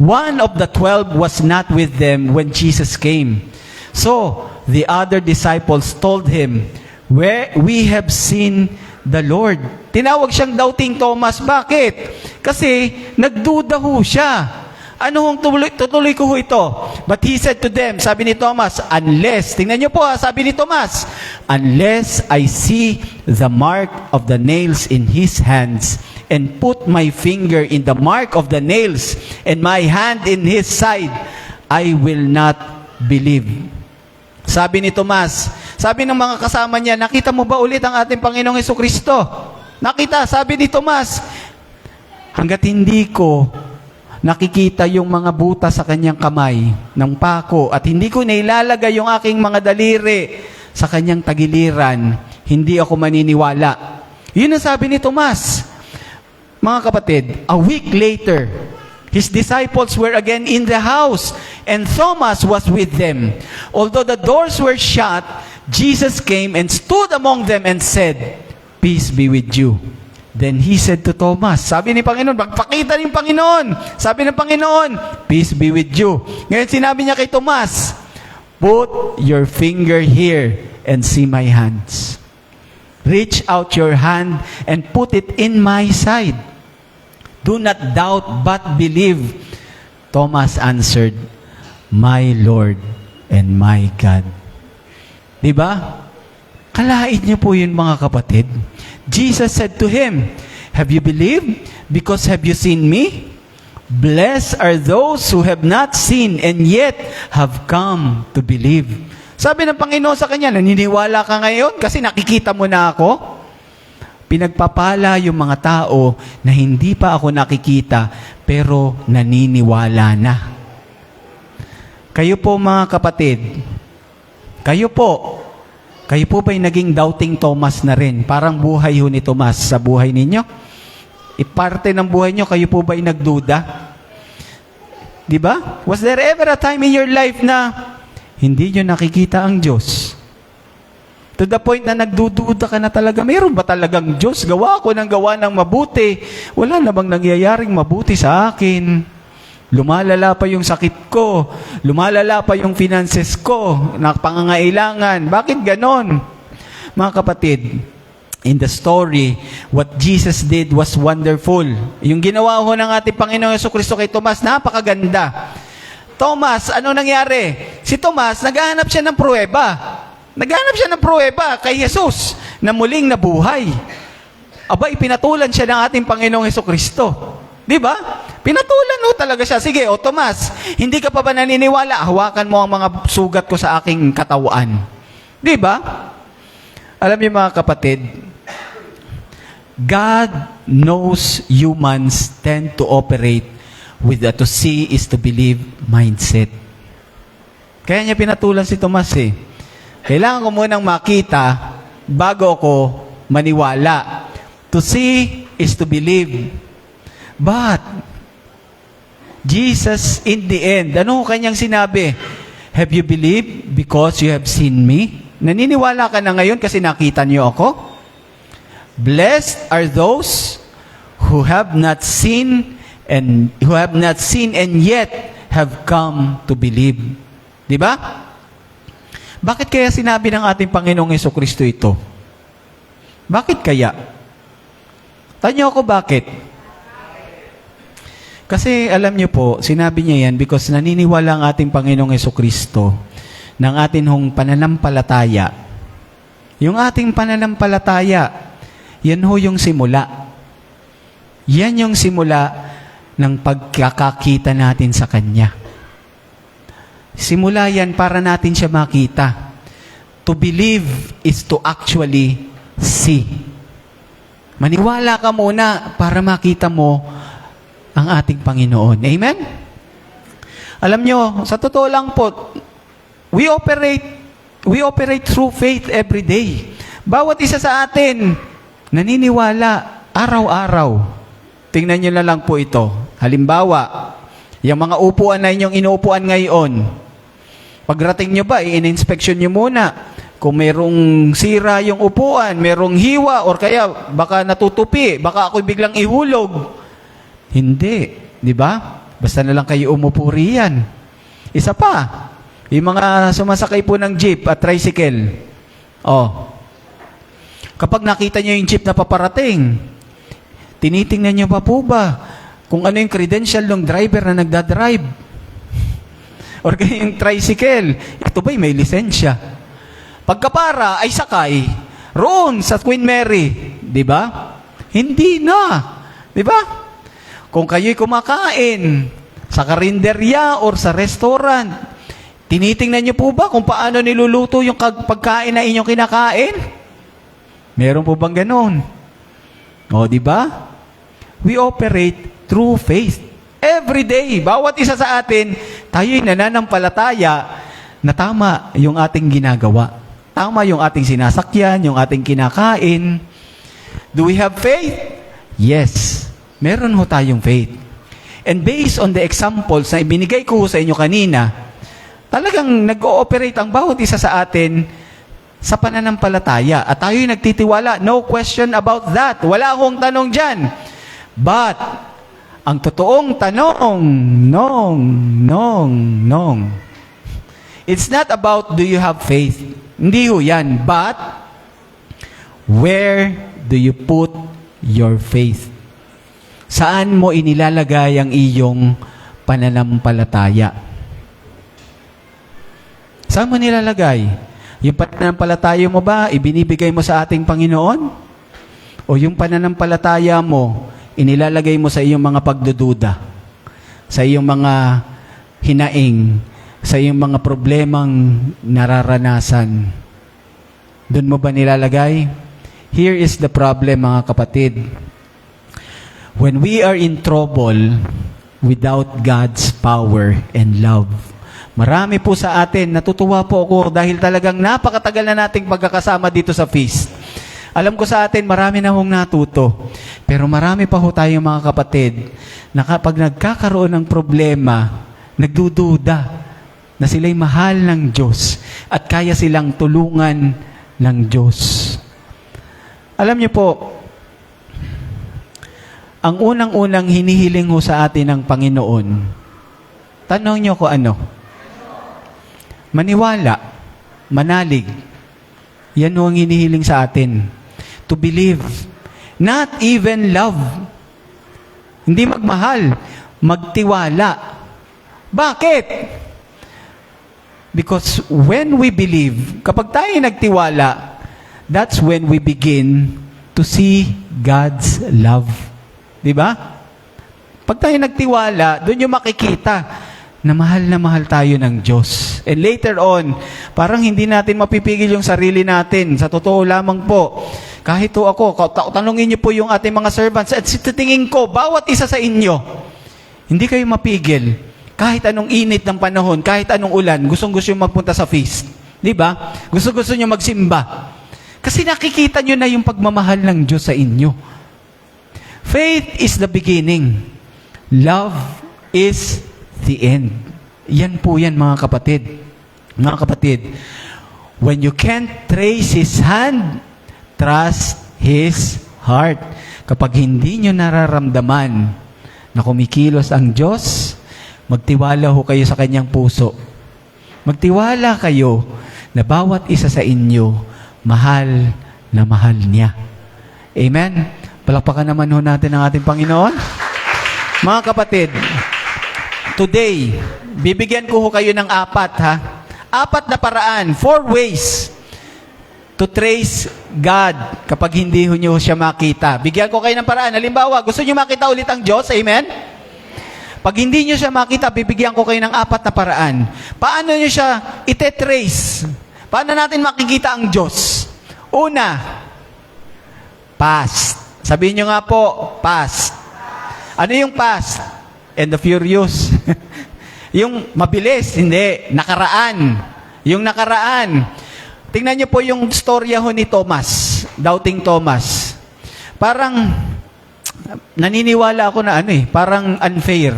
One of the 12 was not with them when Jesus came. So, the other disciples told him, "We have seen the Lord." Tinawag siyang Doubting Thomas. Bakit? Kasi nagduda ho siya. Ano hong tutuloy ko ho ito? But he said to them, sabi ni Thomas, unless, tingnan niyo po sabi ni Thomas, unless I see the mark of the nails in his hands, and put my finger in the mark of the nails, and my hand in his side, I will not believe. Sabi ni Tomas, sabi ng mga kasama niya, nakita mo ba ulit ang ating Panginoong Hesukristo? Nakita, sabi ni Tomas, hanggat hindi ko nakikita yung mga buta sa kanyang kamay ng pako at hindi ko nailalagay yung aking mga daliri sa kanyang tagiliran, hindi ako maniniwala. Yun ang sabi ni Tomas. Mga kapatid, a week later, his disciples were again in the house, and Thomas was with them. Although the doors were shut, Jesus came and stood among them and said, "Peace be with you." Then he said to Thomas, sabi ni Panginoon, magpakita ng Panginoon. Sabi ng Panginoon, "Peace be with you." Ngayon sinabi niya kay Tomas, "Put your finger here and see my hands. Reach out your hand and put it in my side. Do not doubt, but believe. Thomas answered, My Lord and my God. Diba? Kalain niyo po yun, mga kapatid. Jesus said to him, Have you believed because have you seen me? Blessed are those who have not seen and yet have come to believe. Sabi ng Panginoon sa kanya, naniniwala ka ngayon kasi nakikita mo na ako? Pinagpapala yung mga tao na hindi pa ako nakikita pero naniniwala na. Kayo po, mga kapatid, kayo po ba'y naging doubting Thomas na rin? Parang buhay ho ni Thomas sa buhay ninyo? Iparte ng buhay nyo, kayo po ba'y nagduda? Di ba? Was there ever a time in your life na hindi nyo nakikita ang Diyos? To the point na nagdududa ka na talaga, mayroon ba talagang Diyos? Gawa ko ng gawa ng mabuti. Wala na bang nangyayaring mabuti sa akin? Lumalala pa yung sakit ko. Lumalala pa yung finances ko. Pangangailangan. Bakit ganon? Mga kapatid, in the story, what Jesus did was wonderful. Yung ginawa ho ng ating Panginoong Jesucristo kay Tomas, napakaganda. Thomas, ano nangyari? Si Tomas, naghahanap siya ng pruweba. Naghahanap siya ng pruweba kay Jesus na muling nabuhay. Aba, ipinatulan siya ng ating Panginoong Jesucristo. Di ba? Pinatulan ho talaga siya. Sige, o Tomas, hindi ka pa ba naniniwala? Hawakan mo ang mga sugat ko sa aking katawan. Di ba? Alam niyo, mga kapatid, God knows humans tend to operate with the to see is to believe mindset. Kaya niya pinatulan si Tomas eh. Kailangan ko munang makita bago ako maniwala. To see is to believe. But, Jesus, in the end, ano kanyang sinabi? Have you believed because you have seen me? Naniniwala ka na ngayon kasi nakita niyo ako? Blessed are those who have not seen and yet have come to believe. Di ba? Bakit kaya sinabi ng ating Panginoong Jesucristo ito? Bakit kaya? Tanyo ako bakit? Kasi alam niyo po, sinabi niya yan because naniniwala ang ating Panginoong Jesucristo ng ating hong pananampalataya. Yung ating pananampalataya, yan ho yung simula. Yan yung simula ng pagkakakita natin sa Kanya. Simula yan para natin siya makita. To believe is to actually see. Maniwala ka muna para makita mo ang ating Panginoon. Amen? Alam nyo, sa totoo lang po, we operate through faith every day. Bawat isa sa atin, naniniwala araw-araw. Tingnan nyo na lang po ito. Halimbawa, yung mga upuan na inyong inuupuan ngayon, pagdating nyo ba, i-inspection nyo muna. Kung merong sira yung upuan, merong hiwa, or kaya baka natutupi, baka ako'y biglang ihulog. Hindi. Di ba? Basta na lang kayo umupo riyan. Isa pa, yung mga sumasakay po ng jeep at tricycle. Oh. Kapag nakita nyo yung jeep na paparating, tinitingnan nyo pa po ba kung ano yung credential ng driver na nagdadrive? Or kaya yung tricycle, ito ba'y may lisensya? Pagkapara ay sakay roon sa Queen Mary. Di ba? Hindi na. Di ba? Kung kayo'y kumakain sa karinderya or sa restaurant, tinitingnan niyo po ba kung paano niluluto yung pagkain na inyong kinakain? Meron po bang ganon? O, di ba? We operate through faith. Every day, bawat isa sa atin, tayo'y nananampalataya na tama yung ating ginagawa. Tama yung ating sinasakyan, yung ating kinakain. Do we have faith? Yes. Meron ho tayong faith. And based on the examples na ibinigay ko sa inyo kanina, talagang nag-ooperate ang bawat isa sa atin sa pananampalataya. At tayo'y nagtitiwala. No question about that. Wala akong tanong dyan. But, ang totoong tanong, it's not about do you have faith. Hindi ho yan. But, where do you put your faith? Saan mo inilalagay ang iyong pananampalataya? Saan mo nilalagay? Yung pananampalataya mo ba, ibinibigay mo sa ating Panginoon? O yung pananampalataya mo, inilalagay mo sa iyong mga pagdududa, sa iyong mga hinaing, sa iyong mga problemang nararanasan? Doon mo ba nilalagay? Here is the problem, mga kapatid. When we are in trouble without God's power and love, marami po sa atin, natutuwa po ako dahil talagang napakatagal na nating pagkakasama dito sa feast. Alam ko sa atin, marami na hong natuto. Pero marami pa ho tayong mga kapatid na kapag nagkakaroon ng problema, nagdududa na sila'y mahal ng Diyos at kaya silang tulungan ng Diyos. Alam niyo po, ang unang-unang hinihiling ho sa atin ng Panginoon, tanong niyo ko ano? Maniwala, manalig. Yan ho ang hinihiling sa atin. To believe. Not even love. Hindi magmahal, magtiwala. Bakit? Because when we believe, kapag tayo nagtiwala, that's when we begin to see God's love. Diba? Pag tayo nagtiwala, doon yung makikita na mahal tayo ng Diyos. And later on, parang hindi natin mapipigil yung sarili natin. Sa totoo lamang po, kahit to ako, tanungin niyo po yung ating mga servants, at tingin ko, bawat isa sa inyo, hindi kayo mapigil. Kahit anong init ng panahon, kahit anong ulan, gustong-gusto yung magpunta sa feast. Diba? Gusto-gusto nyo magsimba. Kasi nakikita nyo na yung pagmamahal ng Diyos sa inyo. Faith is the beginning. Love is the end. Yan po yan, mga kapatid. Mga kapatid, when you can't trace His hand, trust His heart. Kapag hindi nyo nararamdaman na kumikilos ang Diyos, magtiwala ho kayo sa Kanyang puso. Magtiwala kayo na bawat isa sa inyo, mahal na mahal niya. Amen? Palakpakan naman ho natin ang ating Panginoon. Mga kapatid, today, bibigyan ko ho kayo ng 4, ha? 4 na paraan, 4 ways to trace God kapag hindi nyo siya makita. Bigyan ko kayo ng paraan. Halimbawa, gusto nyo makita ulit ang Diyos? Amen? Pag hindi nyo siya makita, bibigyan ko kayo ng 4 na paraan. Paano nyo siya ite-trace? Paano natin makikita ang Diyos? Una, past. Sabihin nyo nga po, past. Ano yung past? And the furious. Yung mabilis, hindi. Nakaraan. Yung nakaraan. Tingnan nyo po yung storya ho ni Thomas. Doubting Thomas. Parang, naniniwala ako na parang unfair.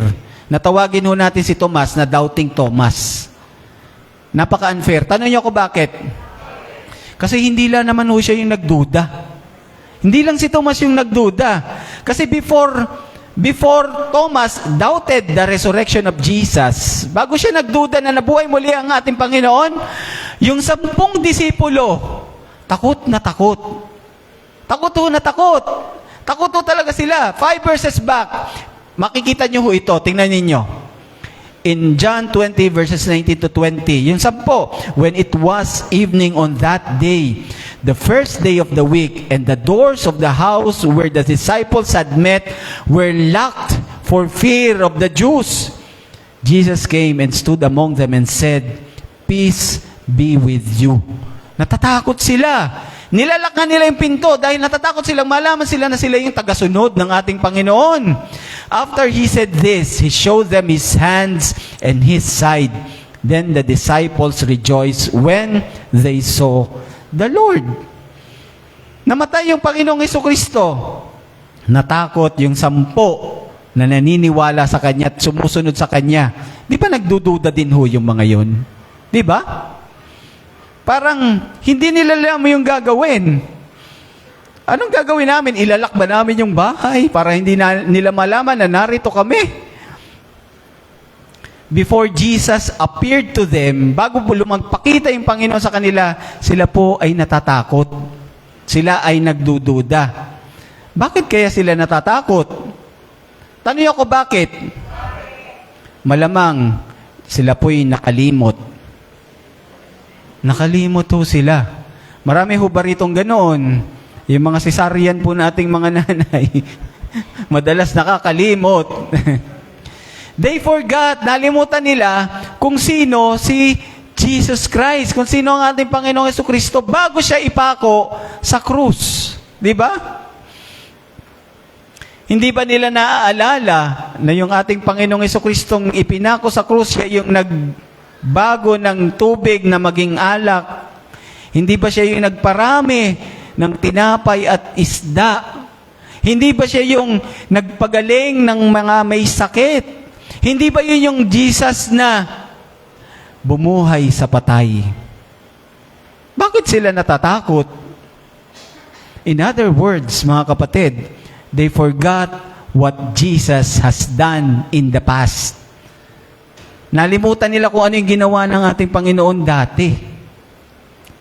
Natawagin ho natin si Thomas na Doubting Thomas. Napaka-unfair. Tanong nyo ko bakit? Kasi hindi lang naman ho siya yung nagduda. Hindi lang si Thomas yung nagduda. Kasi before Thomas doubted the resurrection of Jesus, bago siya nagduda na nabuhay muli ang ating Panginoon, yung 10 disipulo, takot na takot. Takot ho na takot. Takot ho talaga sila. 5 verses back, makikita nyo ho ito. Tingnan ninyo. In John 20 verses 19 to 20, yung 10, when it was evening on that day, the first day of the week, and the doors of the house where the disciples had met were locked for fear of the Jews, Jesus came and stood among them and said, "Peace be with you." Natatakot sila. Nilalak nga nila yung pinto dahil natatakot silang malaman sila na sila yung tagasunod ng ating Panginoon. After He said this, He showed them His hands and His side. Then the disciples rejoiced when they saw the Lord. Namatay yung Panginoong Jesucristo. Natakot yung 10 na naniniwala sa Kanya at sumusunod sa Kanya. Di ba nagdududa din ho yung mga yun? Di ba? Parang hindi nila alam yung gagawin. Anong gagawin namin? Ilalak ba namin yung bahay para hindi nila malaman na narito kami? Before Jesus appeared to them, bago po magpakita yung Panginoon sa kanila, sila po ay natatakot. Sila ay nagdududa. Bakit kaya sila natatakot? Tanong ako bakit? Malamang sila po'y nakalimot. Nakalimot ho sila. Marami ho ba ritong ganoon? Yung mga cesarean po nating mga nanay, madalas nakakalimot. They forgot, nalimutan nila kung sino si Jesus Christ, kung sino ang ating Panginoong Jesucristo bago siya ipako sa krus. Di ba? Hindi ba nila naaalala na yung ating Panginoong Jesucristong ipinako sa krus, siya yung nagbago ng tubig na maging alak? Hindi ba siya yung nagparami ng tinapay at isda? Hindi ba siya yung nagpagaling ng mga may sakit? Hindi ba yun yung Jesus na bumuhay sa patay? Bakit sila natatakot? In other words, mga kapatid, they forgot what Jesus has done in the past. Nalimutan nila kung ano yung ginawa ng ating Panginoon dati.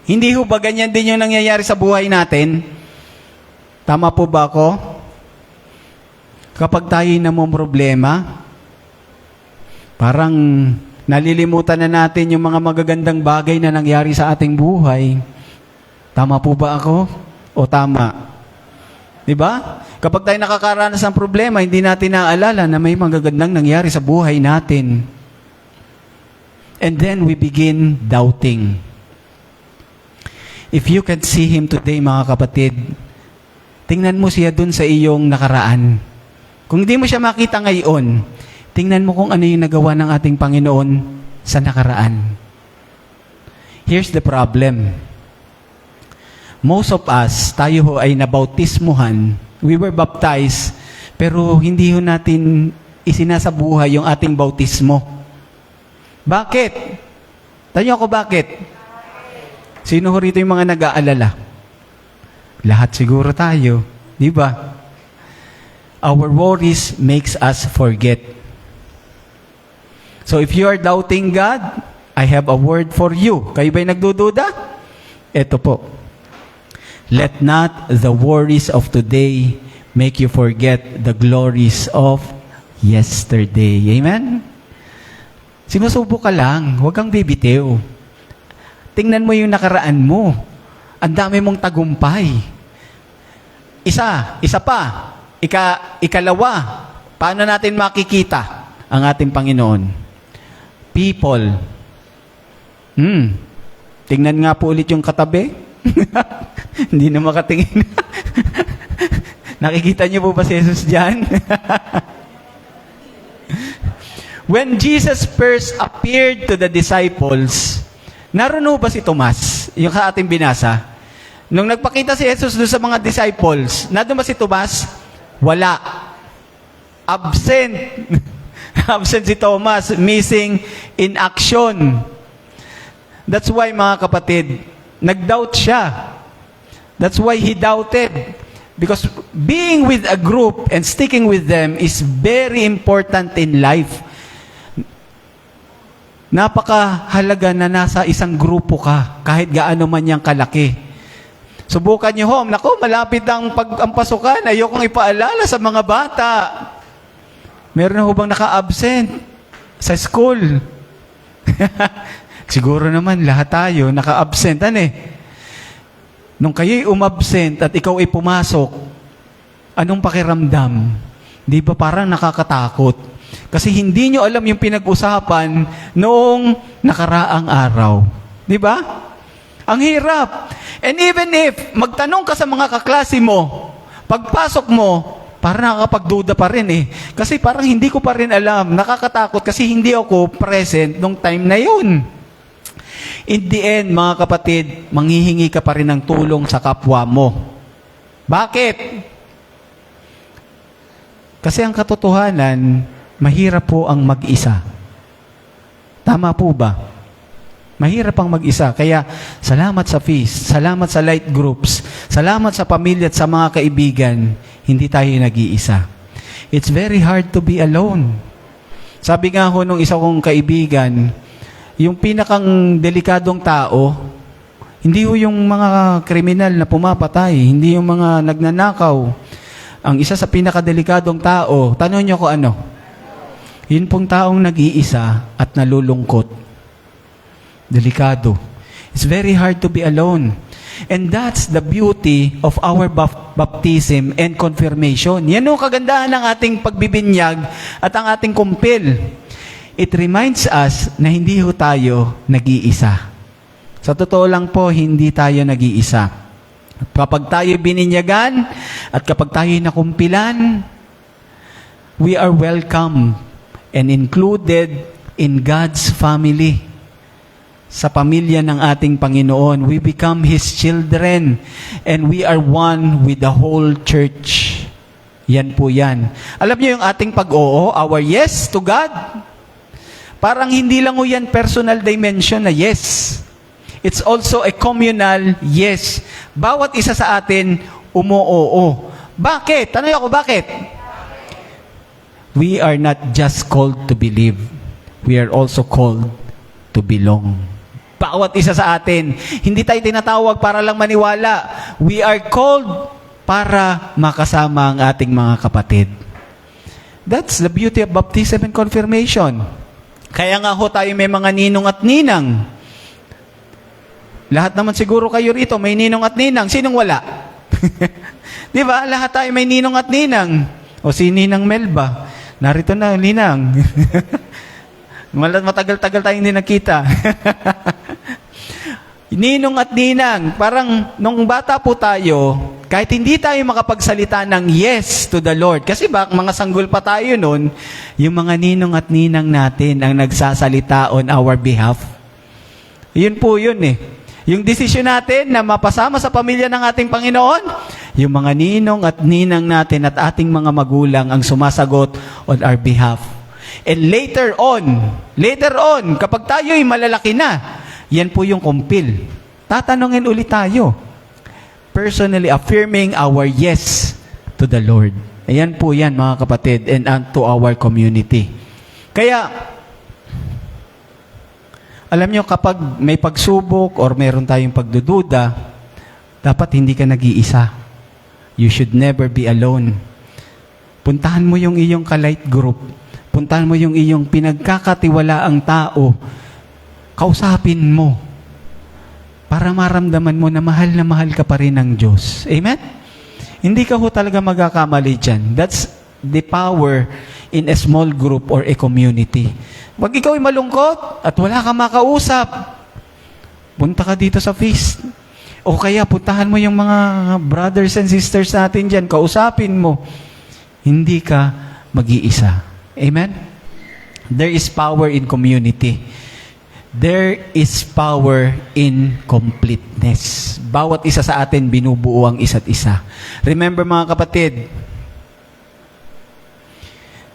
Hindi ho ba ganyan din yung nangyayari sa buhay natin? Tama po ba ako? Kapag tayo namomroblema, parang nalilimutan na natin yung mga magagandang bagay na nangyari sa ating buhay. Tama po ba ako? O tama? Diba? Kapag tayo nakakaranas ng problema, hindi natin naaalala na may magagandang nangyari sa buhay natin. And then we begin doubting. If you can see Him today, mga kapatid, tingnan mo siya dun sa iyong nakaraan. Kung hindi mo siya makita ngayon, tingnan mo kung ano yung nagawa ng ating Panginoon sa nakaraan. Here's the problem. Most of us, tayo ho ay nabautismuhan. We were baptized, pero hindi ho natin isinasabuhay yung ating bautismo. Bakit? Tanyo ako bakit? Sino ho rito yung mga nag-aalala? Lahat siguro tayo. Di ba? Our worries makes us forget. So if you are doubting God, I have a word for you. Kayo ba'y nagdududa? Ito po. Let not the worries of today make you forget the glories of yesterday. Amen? Sinusubok ka lang. Huwag kang bibitiw. Tingnan mo yung nakaraan mo. Ang dami mong tagumpay. Isa pa. Ikalawa. Paano natin makikita ang ating Panginoon? People. Tingnan nga po ulit yung katabi. Hindi na makatingin. Nakikita niyo po ba si Jesus dyan? When Jesus first appeared to the disciples, naroon ba si Tomas? Yung sa ating binasa. Nung nagpakita si Jesus doon sa mga disciples, naroon ba si Tomas? Wala. Absent. Absent si Thomas. Missing in action. That's why, mga kapatid, nag-doubt siya. That's why he doubted. Because being with a group and sticking with them is very important in life. Napakahalaga na nasa isang grupo ka, kahit gaano man niyang kalaki. Subukan niyo, home. Naku, malapit ang pasukan. Ayokong ipaalala sa mga bata. Meron na ho bang naka-absent sa school? Siguro naman, lahat tayo naka-absent. Nung kayo'y umabsent at ikaw ay pumasok, anong pakiramdam? Di ba parang nakakatakot? Kasi hindi nyo alam yung pinag-usapan noong nakaraang araw. Di ba? Ang hirap. And even if magtanong ka sa mga kaklase mo, pagpasok mo, parang nakakapagduda pa rin Kasi parang hindi ko pa rin alam. Nakakatakot kasi hindi ako present nung time na yun. In the end, mga kapatid, manghihingi ka pa rin ng tulong sa kapwa mo. Bakit? Kasi ang katotohanan, mahirap po ang mag-isa. Tama po ba? Mahirap ang mag-isa. Kaya, salamat sa feast, salamat sa light groups, salamat sa pamilya at sa mga kaibigan, hindi tayo nag-iisa. It's very hard to be alone. Sabi nga ho nung isa kong kaibigan, yung pinakang delikadong tao, hindi ho yung mga kriminal na pumapatay, hindi yung mga nagnanakaw, ang isa sa pinakadelikadong tao, tanong nyo ko ano? Yun pong taong nag-iisa at nalulungkot. Delikado. It's very hard to be alone. And that's the beauty of our baptism and confirmation. Yan ang kagandahan ng ating pagbibinyag at ang ating kumpil. It reminds us na hindi ho tayo nag-iisa. Sa totoo lang po, hindi tayo nag-iisa. Kapag tayo bininyagan at kapag tayo nakumpilan, we are welcome and included in God's family. Sa pamilya ng ating Panginoon, we become His children and we are one with the whole church. Yan po yan. Alam niyo yung ating pag-oo, our yes to God, parang hindi lang ho yan personal dimension na yes. It's also a communal yes. Bawat isa sa atin, umo-oo. Bakit? Tanong ako, bakit? We are not just called to believe. We are also called to belong. Bawat isa sa atin, hindi tayo tinatawag para lang maniwala. We are called para makasama ang ating mga kapatid. That's the beauty of baptism and confirmation. Kaya nga ho tayo may mga ninong at ninang. Lahat naman siguro kayo rito may ninong at ninang. Sinong wala? Di ba? Lahat tayo may ninong at ninang. O si Ninang Melba. Narito na, ninang. Matagal-tagal tayong hindi nakita. Ninong at ninang, parang nung bata po tayo, kahit hindi tayo makapagsalita ng yes to the Lord, kasi mga sanggol pa tayo nun, yung mga ninong at ninang natin ang nagsasalita on our behalf. Yun po yun eh. Yung desisyon natin na mapasama sa pamilya ng ating Panginoon, yung mga ninong at ninang natin at ating mga magulang ang sumasagot on our behalf. And later on, kapag tayo'y malalaki na, yan po yung kumpil. Tatanungin ulit tayo. Personally affirming our yes to the Lord. Ayan po yan mga kapatid and to our community. Kaya, alam nyo kapag may pagsubok or meron tayong pagdududa, dapat hindi ka nag-iisa. You should never be alone. Puntahan mo yung iyong ka-light group. Puntahan mo yung iyong pinagkakatiwalaang tao. Kausapin mo para maramdaman mo na mahal ka pa rin ng Diyos. Amen? Hindi ka ho talaga magkakamali dyan. That's the power in a small group or a community. Pag ikaw ay malungkot at wala ka makausap, punta ka dito sa feast. O kaya puntahan mo yung mga brothers and sisters natin dyan, kausapin mo. Hindi ka mag-iisa. Amen? There is power in community. There is power in completeness. Bawat isa sa atin binubuo ang isa't isa. Remember mga kapatid,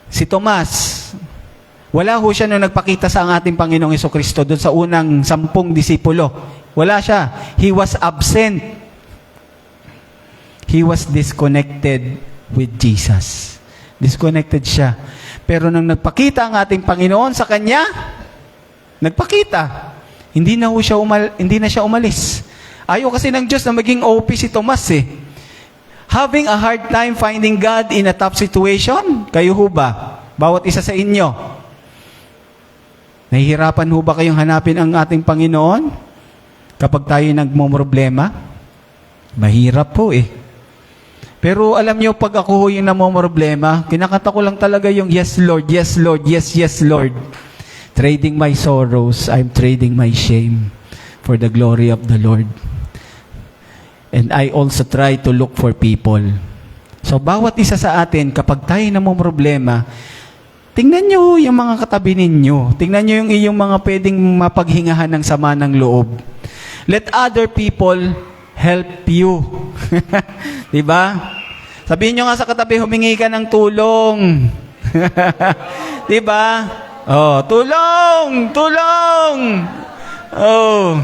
si Tomas, wala ho siya nung nagpakita sa ating Panginoong Jesucristo doon sa unang 10 disipulo. Wala siya. He was absent. He was disconnected with Jesus. Disconnected siya. Pero nang nagpakita ang ating Panginoon sa kanya, nagpakita. Hindi na siya umalis. Ayaw kasi ng Diyos na maging OP si Tomas eh. Having a hard time finding God in a tough situation? Kayo ho ba? Bawat isa sa inyo. Nahihirapan ho ba kayong hanapin ang ating Panginoon? Kapag tayo nagmumroblema? Mahirap po eh. Pero alam niyo, pag ako ho yung namumroblema, kinakanta ko lang talaga yung yes Lord, yes Lord, yes, yes Lord. Trading my sorrows, I'm trading my shame for the glory of the Lord. And I also try to look for people. So, bawat isa sa atin, kapag tayo namumroblema, tingnan nyo yung mga katabi ninyo. Tingnan nyo yung iyong mga pwedeng mapaghingahan ng sama ng loob. Let other people help you. Diba? Sabihin nyo nga sa katabi, humingi ka ng tulong. Diba? Oh, tulong! Tulong! Oh.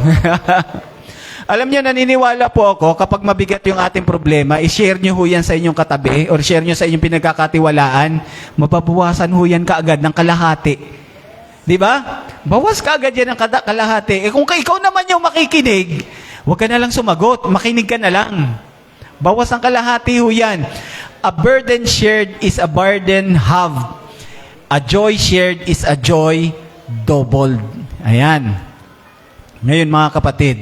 Alam nyo, naniniwala po ako, kapag mabigat yung ating problema, i-share nyo ho yan sa inyong katabi or share nyo sa inyong pinagkakatiwalaan, mababawasan ho yan kaagad ng kalahati. Di ba? Bawas kaagad yan ng kalahati. Kung ikaw naman yung makikinig, huwag ka na lang sumagot, makinig ka na lang. Bawas ang kalahati ho yan. a burden shared is a burden halved. A joy shared is a joy doubled. Ayan. Ngayon mga kapatid,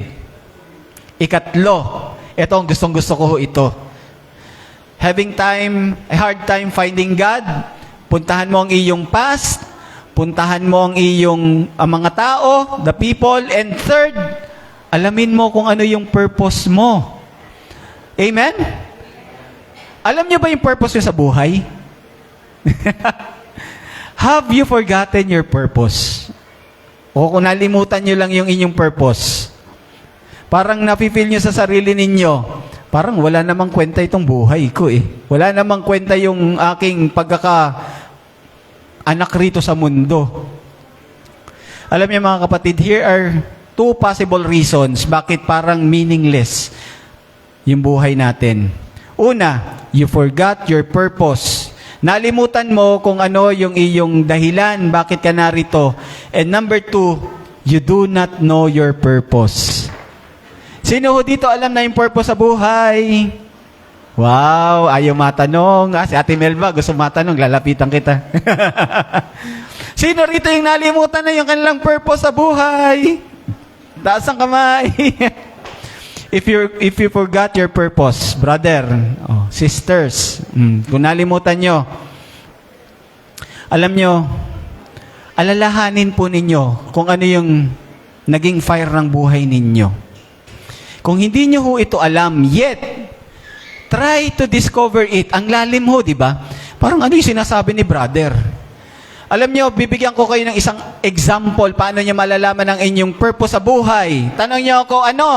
ikatlo, ito ang gustong-gusto ko ito. Having a hard time finding God, puntahan mo ang iyong past, puntahan mo ang iyong mga tao, the people, and third, alamin mo kung ano yung purpose mo. Amen? Alam niyo ba yung purpose niyo sa buhay? Have you forgotten your purpose? O kung nalimutan niyo lang yung inyong purpose, parang nafe-feel niyo sa sarili ninyo, parang wala namang kwenta itong buhay ko eh. Wala namang kwenta yung aking pagkaka-anak rito sa mundo. Alam niyo mga kapatid, here are two possible reasons bakit parang meaningless yung buhay natin. Una, you forgot your purpose. Nalimutan mo kung ano yung iyong dahilan, bakit ka narito. And number two, you do not know your purpose. Sino ho dito alam na yung purpose sa buhay? Wow, ayaw matanong. Si Ate Melba, gusto matanong, lalapitan kita. Sino rito yung nalimutan na yung kanilang purpose sa buhay? Taas ang kamay. If you forgot your purpose, brother, sisters, kung nalimutan nyo, alam nyo, alalahanin po ninyo kung ano yung naging fire ng buhay ninyo. Kung hindi nyo ho ito alam, yet, try to discover it. Ang lalim ho, di ba? Parang ano yung sinasabi ni brother? Alam nyo, bibigyan ko kayo ng isang example paano nyo malalaman ang inyong purpose sa buhay. Tanong nyo ako, ano?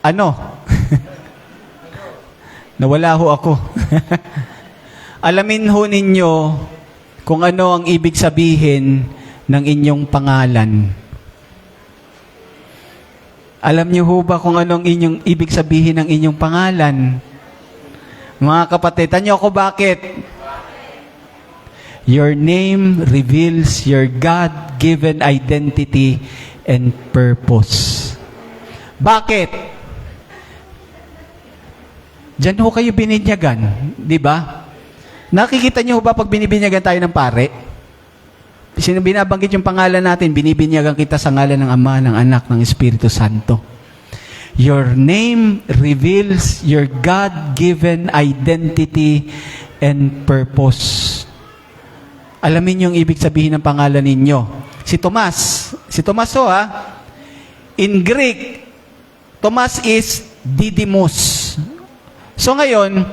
Ano? Nawala ho ako. Alamin ho ninyo kung ano ang ibig sabihin ng inyong pangalan. Alam niyo ho ba kung ano ang inyong ibig sabihin ng inyong pangalan? Mga kapatid, tanyo ako bakit? Your name reveals your God-given identity and purpose. Bakit? Diyan ho kayo bininyagan, di ba? Nakikita niyo ba pag binibinyagan tayo ng pare? Sino binabanggit yung pangalan natin, binibinyagan kita sa ngalan ng Ama, ng Anak, ng Espiritu Santo. Your name reveals your God-given identity and purpose. Alamin yung ibig sabihin ng pangalan ninyo. Si Tomas ho in Greek, Tomas is Didymus. So ngayon,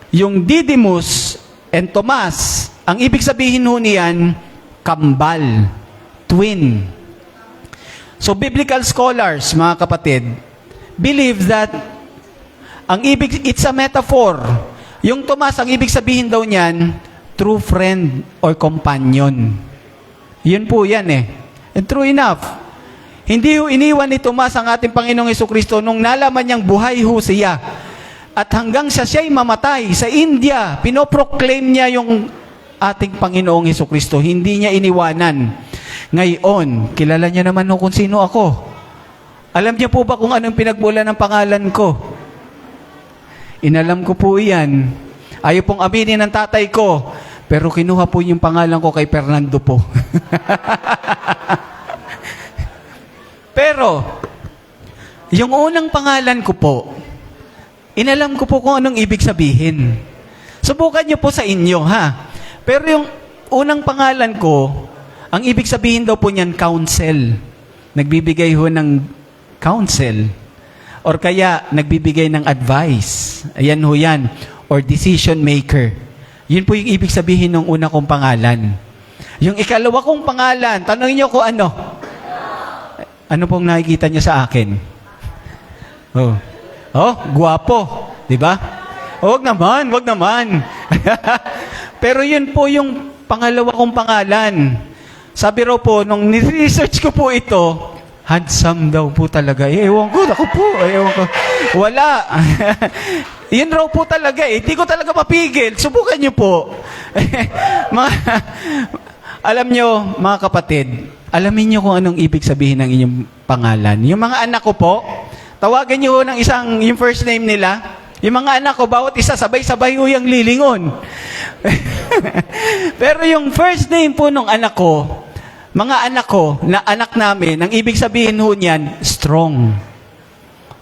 yung Didymus and Tomas, ang ibig sabihin ho niyan, kambal, twin. So biblical scholars, mga kapatid, believe that it's a metaphor. Yung Tomas, ang ibig sabihin daw niyan, true friend or companion. Yun po yan eh. And true enough. Hindi ho iniwan ni Tomas ang ating Panginoong Jesucristo nung nalaman niyang buhay ho siya. At hanggang siya'y mamatay sa India, pinoproclaim niya yung ating Panginoong Jesucristo. Hindi niya iniwanan. Ngayon, kilala niya naman ho kung sino ako. Alam niya po ba kung anong pinagmula ng pangalan ko? Inalam ko po iyan. Ayaw pong aminin ng tatay ko. Pero kinuha po yung pangalan ko kay Fernando po. Pero, yung unang pangalan ko po, inalam ko po kung anong ibig sabihin. Subukan niyo po sa inyo, ha? Pero yung unang pangalan ko, ang ibig sabihin daw po niyan, counsel. Nagbibigay ho ng counsel. Or kaya, nagbibigay ng advice. Ayan ho yan. Or decision maker. Yun po yung ibig sabihin ng una kong pangalan. Yung ikalawa kong pangalan, tanongin niyo ko ano? Ano pong nakikita niyo sa akin? Guwapo. Diba? Wag naman. Pero yun po yung pangalawa kong pangalan. Sabi raw po, nung ni-research ko po ito, handsome daw po talaga. Ewan ko. Wala. Yun raw po talaga eh. Hindi ko talaga mapigil. Subukan niyo po. Alam niyo, mga kapatid, alamin niyo kung anong ibig sabihin ng inyong pangalan. Yung mga anak ko po, tawagan niyo ho ng yung first name nila. Yung mga anak ko, bawat isa, sabay-sabay ho yung lilingon. Pero yung first name po ng anak ko, mga anak ko, na anak namin, ang ibig sabihin ho niyan, strong.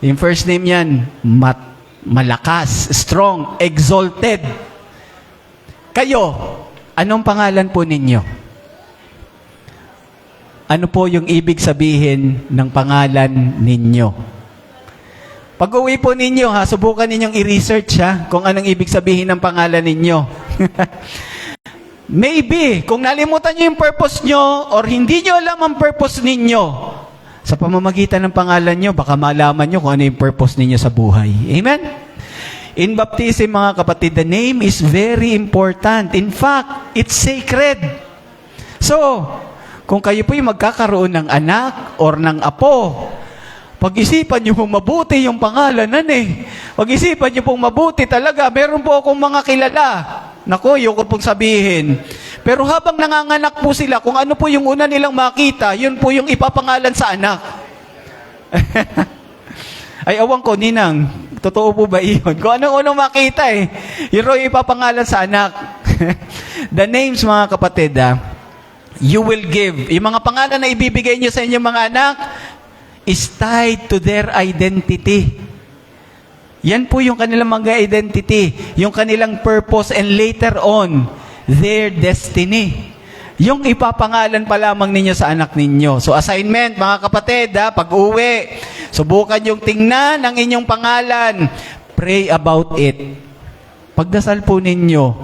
Yung first name niyan, malakas, strong, exalted. Kayo, anong pangalan po ninyo? Ano po yung ibig sabihin ng pangalan ninyo? Pag-uwi po ninyo, subukan ninyong i-research kung anong ibig sabihin ng pangalan ninyo. Maybe, kung nalimutan nyo yung purpose nyo or hindi nyo alam ang purpose ninyo, sa pamamagitan ng pangalan nyo, baka malaman nyo kung ano yung purpose ninyo sa buhay. Amen? In baptism, mga kapatid, the name is very important. In fact, it's sacred. So, kung kayo po yung magkakaroon ng anak or ng apo, pag-isipan nyo pong mabuti yung pangalanan Pag-isipan nyo pong mabuti talaga. Meron po akong mga kilala. Naku, yung ko pong sabihin. Pero habang nanganganak po sila, kung ano po yung una nilang makita, yun po yung ipapangalan sa anak. Ay, awan ko, Ninang. Totoo po ba iyon? Kung anong unang makita yun yung ipapangalan sa anak. The names, mga kapatid, you will give. Yung mga pangalan na ibibigay nyo sa inyong mga anak, is tied to their identity. Yan po yung kanilang mga identity, yung kanilang purpose, and later on, their destiny. Yung ipapangalan pa lamang ninyo sa anak ninyo. So assignment, mga kapatid, pag-uwi, subukan yung tingnan ang inyong pangalan. Pray about it. Pagdasal po ninyo,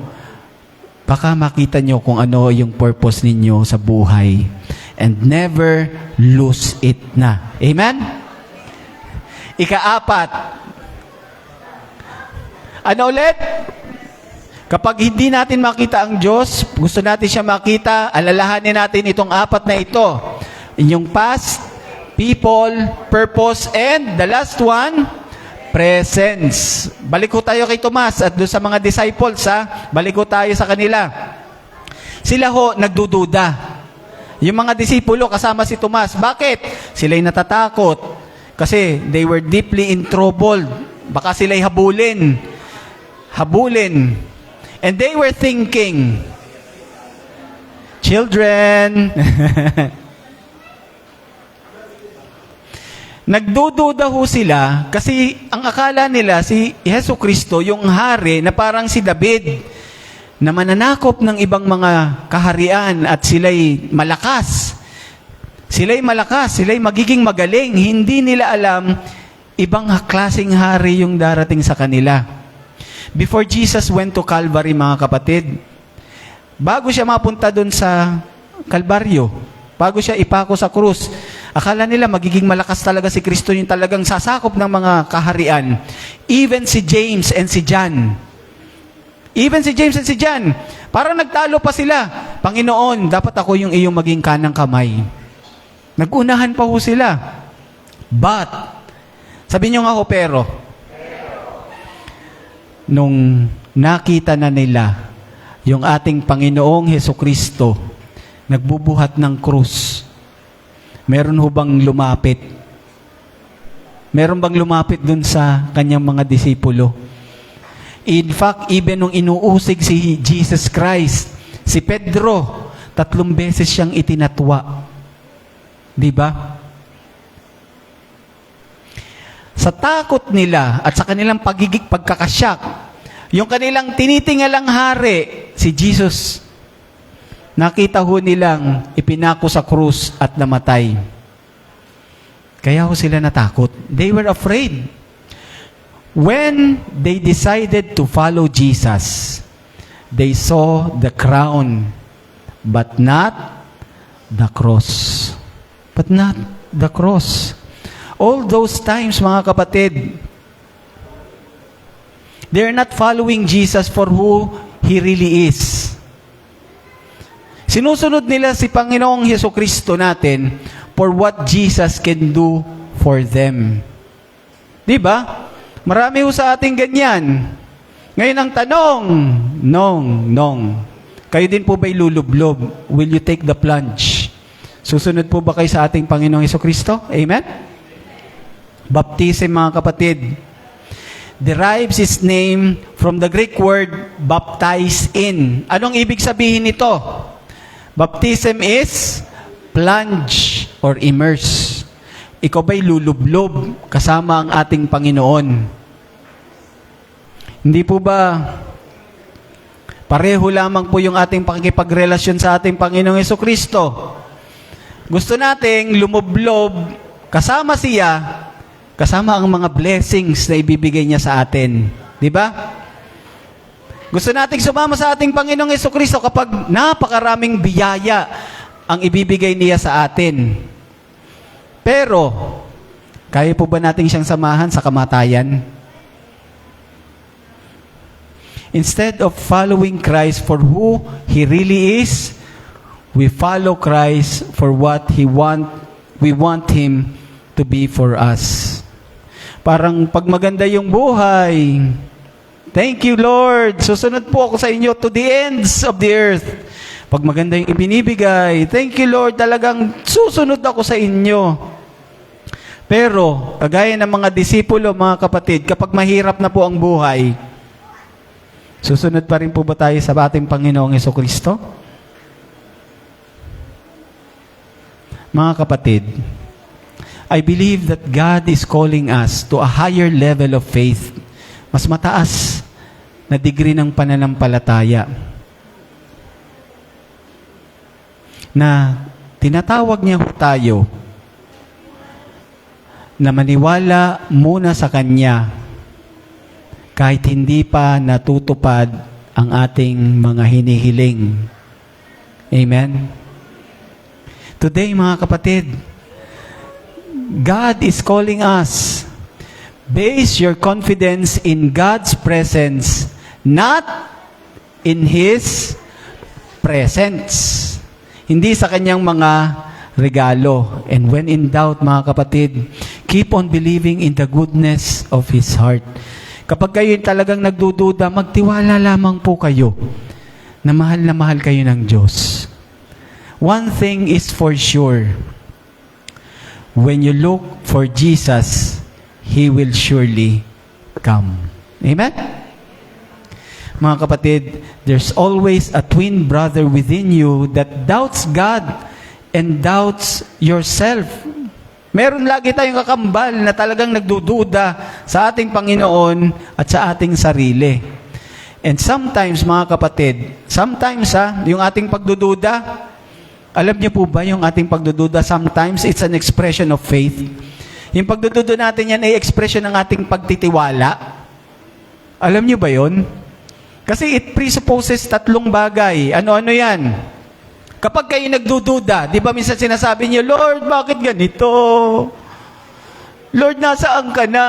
baka makita nyo kung ano yung purpose ninyo sa buhay. And never lose it na. Amen? Ika-4. Ano ulit? Kapag hindi natin makita ang Diyos, gusto natin siya makita, alalahanin natin itong 4 na ito. Inyong past, people, purpose, and the last one, presence. Balik ko tayo kay Tomas at doon sa mga disciples, balik ko tayo sa kanila. Sila ho, nagdududa. Yung mga disipulo kasama si Tomas. Bakit? Sila'y natatakot. Kasi they were deeply in trouble. Baka sila'y habulin. And they were thinking, children, nagdududa ho sila kasi ang akala nila si Hesus Kristo, yung hari na parang si David, na mananakop ng ibang mga kaharian at sila'y malakas. Sila'y magiging magaling. Hindi nila alam, ibang klaseng hari yung darating sa kanila. Before Jesus went to Calvary, mga kapatid, bago siya mapunta doon sa Kalbaryo, bago siya ipako sa krus, akala nila magiging malakas talaga si Kristo, yung talagang sasakop ng mga kaharian. Even si James and si John, parang nagtalo pa sila. Panginoon, dapat ako yung iyong maging kanang kamay. Nagunahan pa ho sila. But, sabi nyo nga ho, pero, nung nakita na nila yung ating Panginoong Hesukristo nagbubuhat ng krus, meron ho bang lumapit? Meron bang lumapit dun sa kanyang mga disipulo? In fact, even nung inuusig si Jesus Christ, si Pedro, 3 beses siyang itinatwa. Di ba? Sa takot nila at sa kanilang pagkakasyak, yung kanilang tinitingalang hari, si Jesus, nakita ho nilang ipinako sa krus at namatay. Kaya ho sila natakot. They were afraid. When they decided to follow Jesus, they saw the crown, but not the cross. But not the cross. All those times, mga kapatid, they're not following Jesus for who He really is. Sinusunod nila si Panginoong Hesukristo natin for what Jesus can do for them. Di ba? Marami ho sa ating ganyan. Ngayon ang tanong, Nong, kayo din po ba'y lulublob? Will you take the plunge? Susunod po ba kayo sa ating Panginoong Hesukristo? Amen? Baptism, mga kapatid, derives its name from the Greek word baptize in. Anong ibig sabihin nito? Baptism is plunge or immerse. Ikaw ba'y lulublob kasama ang ating Panginoon? Hindi po ba pareho lamang po yung ating pakikipagrelasyon sa ating Panginoong Hesukristo? Gusto nating lumublob kasama siya, kasama ang mga blessings na ibibigay niya sa atin. Di ba? Gusto nating sumama sa ating Panginoong Hesukristo kapag napakaraming biyaya ang ibibigay niya sa atin. Pero, kaya po ba natin siyang samahan sa kamatayan? Instead of following Christ for who He really is, we follow Christ for what we want Him to be for us. Parang pag maganda yung buhay, thank you Lord, susunod po ako sa inyo to the ends of the earth. Pag maganda yung ibinibigay, thank you Lord, talagang susunod ako sa inyo. Pero, kagaya ng mga disipulo, mga kapatid, kapag mahirap na po ang buhay, susunod pa rin po ba tayo sa ating Panginoong Hesukristo? Mga kapatid, I believe that God is calling us to a higher level of faith, mas mataas na degree ng pananampalataya, na tinatawag niya tayo na maniwala muna sa Kanya kahit hindi pa natutupad ang ating mga hinihiling. Amen? Today, mga kapatid, God is calling us. Base your confidence in God's presence, not in His presence. Hindi sa Kanyang mga regalo. And when in doubt, mga kapatid, keep on believing in the goodness of His heart. Kapag kayo talagang nagdududa, magtiwala lamang po kayo na mahal kayo ng Diyos. One thing is for sure. When you look for Jesus, He will surely come. Amen? Mga kapatid, there's always a twin brother within you that doubts God and doubts yourself. Meron lagi tayong kakambal na talagang nagdududa sa ating Panginoon at sa ating sarili. And sometimes, mga kapatid, yung ating pagdududa, alam niyo po ba yung ating pagdududa, sometimes it's an expression of faith. Yung pagdududa natin yan ay expression ng ating pagtitiwala. Alam niyo ba yon? Kasi it presupposes tatlong bagay. Ano-ano yan? Kapag kayo nagdududa, di ba minsan sinasabi niyo, Lord, bakit ganito? Lord, nasaan ka na?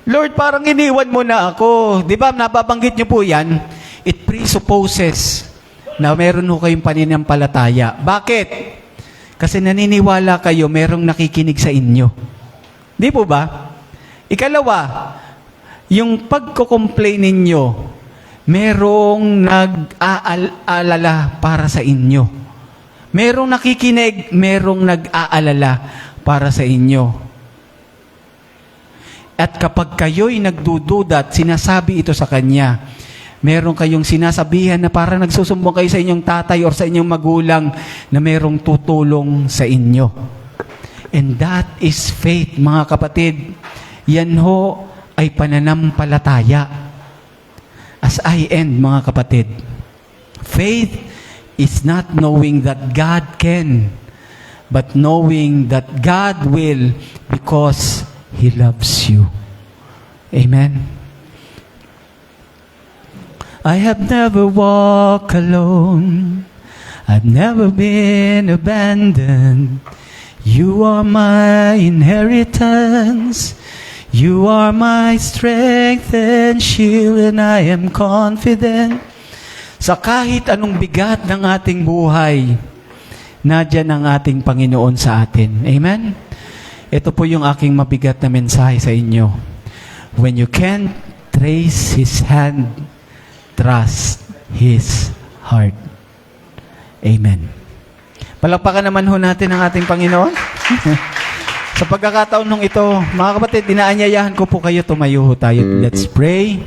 Lord, parang iniwan mo na ako. Di ba, nababanggit niyo po yan? It presupposes na meron ho kayong pananampalataya. Bakit? Kasi naniniwala kayo, merong nakikinig sa inyo. Di po ba? Ikalawa, yung pagko-complain ninyo, merong nag-aalala para sa inyo. Merong nakikinig, merong nag-aalala para sa inyo. At kapag kayo'y nagdududa at sinasabi ito sa Kanya, meron kayong sinasabihan na parang nagsusumbong kayo sa inyong tatay or sa inyong magulang na merong tutulong sa inyo. And that is faith, mga kapatid. Yan ho ay pananampalataya. As I end, mga kapatid, faith is not knowing that God can, but knowing that God will because He loves you. Amen. I have never walked alone. I've never been abandoned. You are my inheritance. You are my strength and shield, and I am confident. Sa kahit anong bigat ng ating buhay, nadyan ang ating Panginoon sa atin. Amen? Ito po yung aking mabigat na mensahe sa inyo. When you can't trace His hand, trust His heart. Amen. Palakpakan naman ho natin ang ating Panginoon. Sa pagkakataon nung ito, mga kapatid, inaanyayahan ko po kayo, tumayo ho tayo. Let's pray.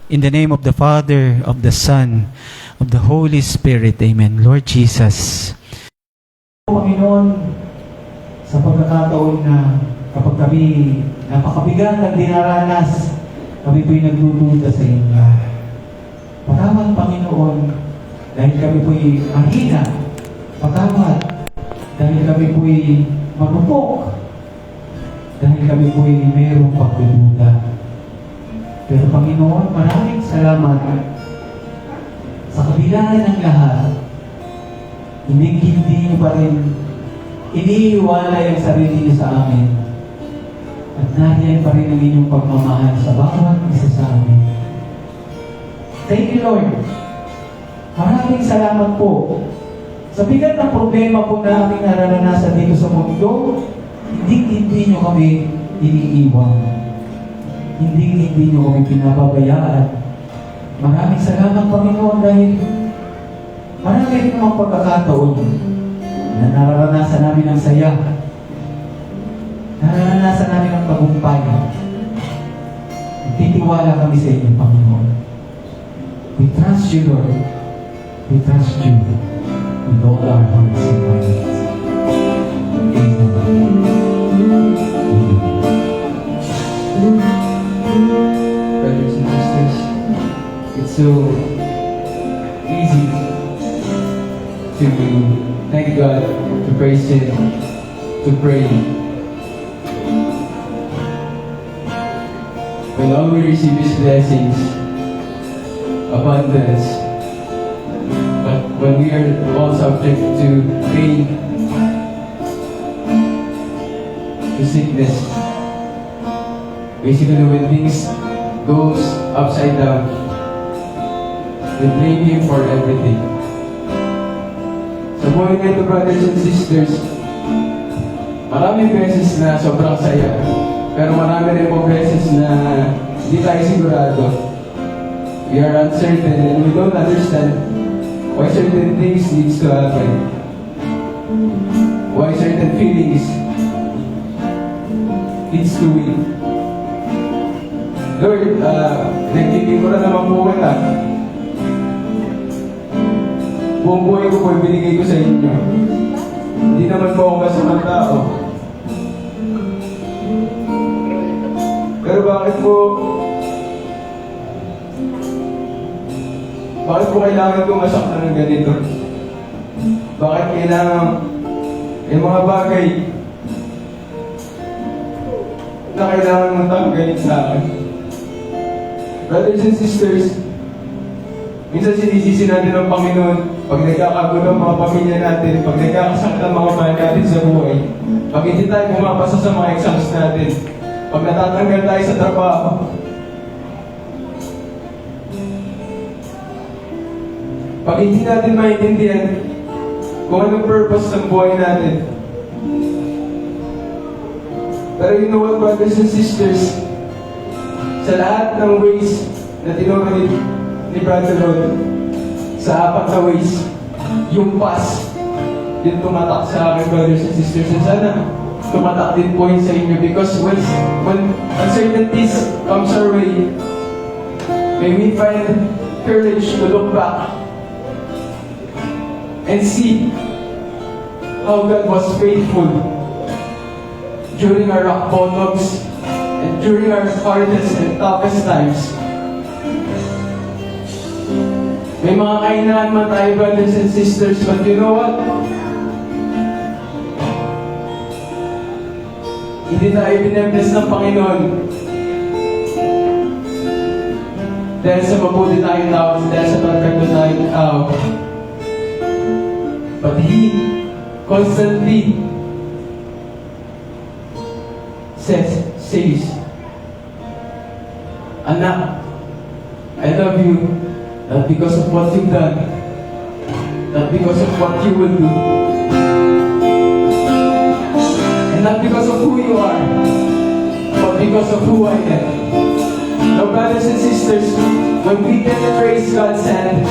In the name of the Father, of the Son, of the Holy Spirit. Amen. Lord Jesus. Panginoon, sa pagkakataon na kapag kami napakabigat ang dinaranas, kami po'y nagdududa sa inyo. Patawad, Panginoon, dahil kami po'y mahina. Patawad, dahil kami po'y marupok. Dahil kami po'y mayroong pagdududa. Pero Panginoon, maraming salamat sa kabila ng lahat. Hindi niyo pa rin iniiwalay ang sarili niyo sa amin. At nariyan pa rin ang inyong pagmamahal sa bawat isa sa amin. Thank you, Lord. Maraming salamat po. Sa bigat ng problema po na aming nararanasan dito sa mundo, hindi niyo kami iniiwan. Hindi niyo kami pinababayaan. Maraming salamat, Panginoon, dahil marami rin namang pagkakataon na nararanasan namin ang saya. Nararanasan namin ang tagumpay. Titiwala kami sa inyo, Panginoon. We trust you, Lord. We trust you with all our hearts and minds. Brothers and sisters, it's so easy to thank God, to praise Him, to pray. When all we receive His blessings, abundance, but when we are all subject to pain, to sickness, basically when things goes upside down, we blame Him for everything. Sa buhay nito, brothers and sisters, maraming beses na sobrang saya, pero marami rin po beses na hindi tayo sigurado. We are uncertain and we don't understand why certain things needs to happen, why certain feelings needs to win. Lord, nagtigil ko na naman po kita. Buong buhay ko po binigay ko sa inyo. Hindi naman po ako masamang tao. Pero bakit po kailangan ko masaktan ng ganito? Bakit kailangan yung mga bagay na kailangan mong tanggalin sa akin? Brothers and sisters, minsan sinisisi natin ang Panginoon pag nagkakagulo ang mga pamilya natin, pag nagkakasakit ang mga mahal natin sa buhay, pag hindi tayo pumapasa sa mga exams natin, pag natatanggal tayo sa trabaho. Pag hindi natin maintindihan kung anong purpose ng buhay natin. Pero you know what, brothers and sisters, sa lahat ng ways na tinuro ni Brother Rod, sa apat na ways, yung past, yung tumatak sa akin, brothers and sisters, and sana tumatak din po yun sa inyo, because when uncertainties comes our way, may we find courage to look back and see how God was faithful during our rock bottoms and during our hardest and toughest times. May mga kainahan man tayo, brothers and sisters, but you know what? Hindi tayo binebless ng Panginoon dahil sa mabuti tayong tao, dahil sa perfecto tayong tao. But He constantly says, Anak, I love you, not because of what you've done, not because of what you will do, and not because of who you are, but because of who I am. Now, brothers and sisters, When we penetrate God's hand,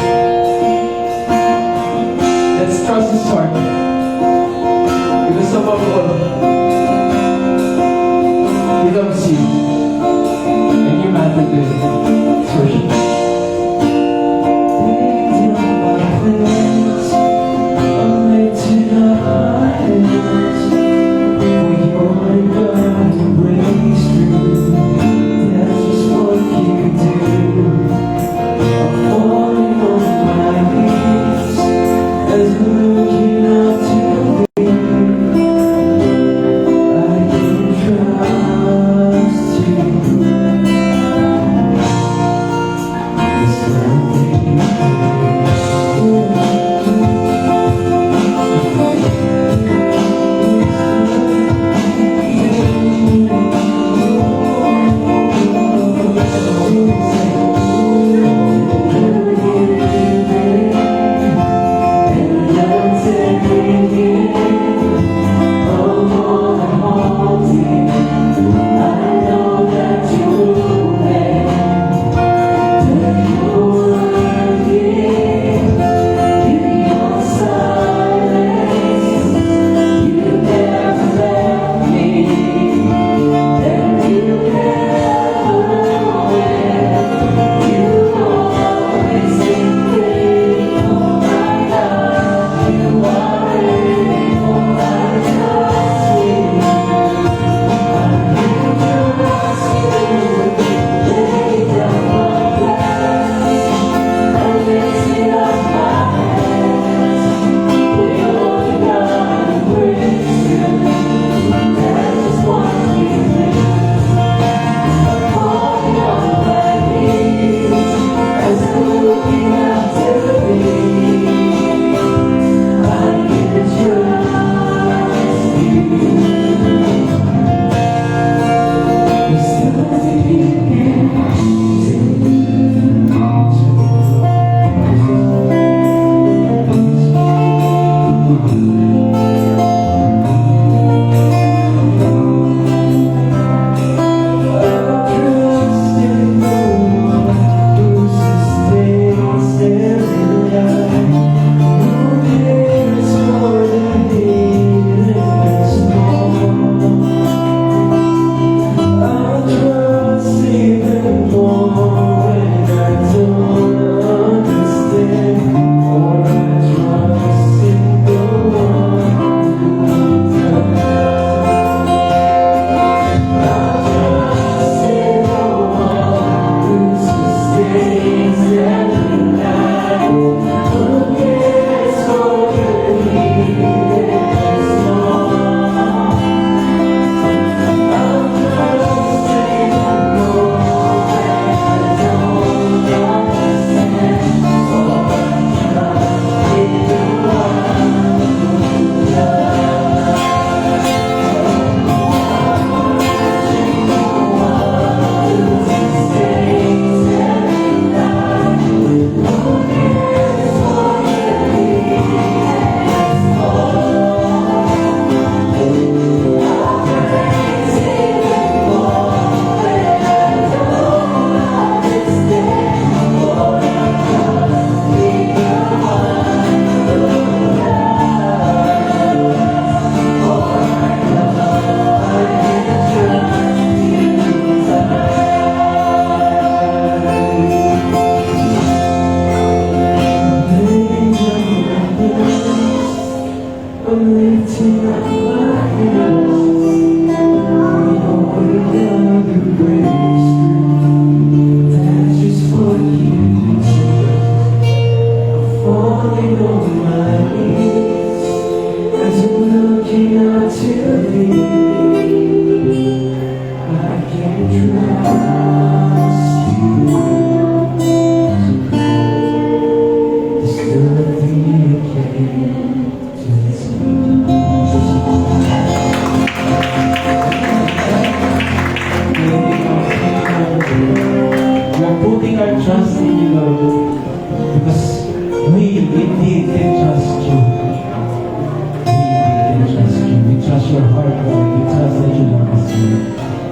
let's trust His heart. Because above all, He loves you, and you matter to Him. Let's worship.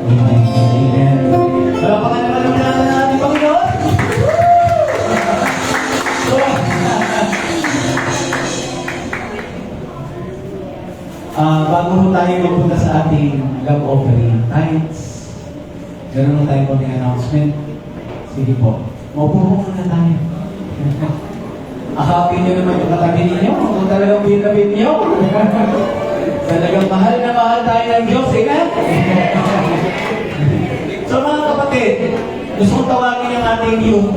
Amen. Amen. Palakpakan naman natin ang ating Panginoon. tayo magpunta sa ating love offering times. Meron na tayong konting announcement. Sige po. Maupo po muna tayo. Ahapin nyo naman yung katabi ninyo. Kung talagang pinabit nyo. Talagang mahal na mahal tayo ng Diyos. Amen? So mga kapatid, gusto kong tawagin yung ating youth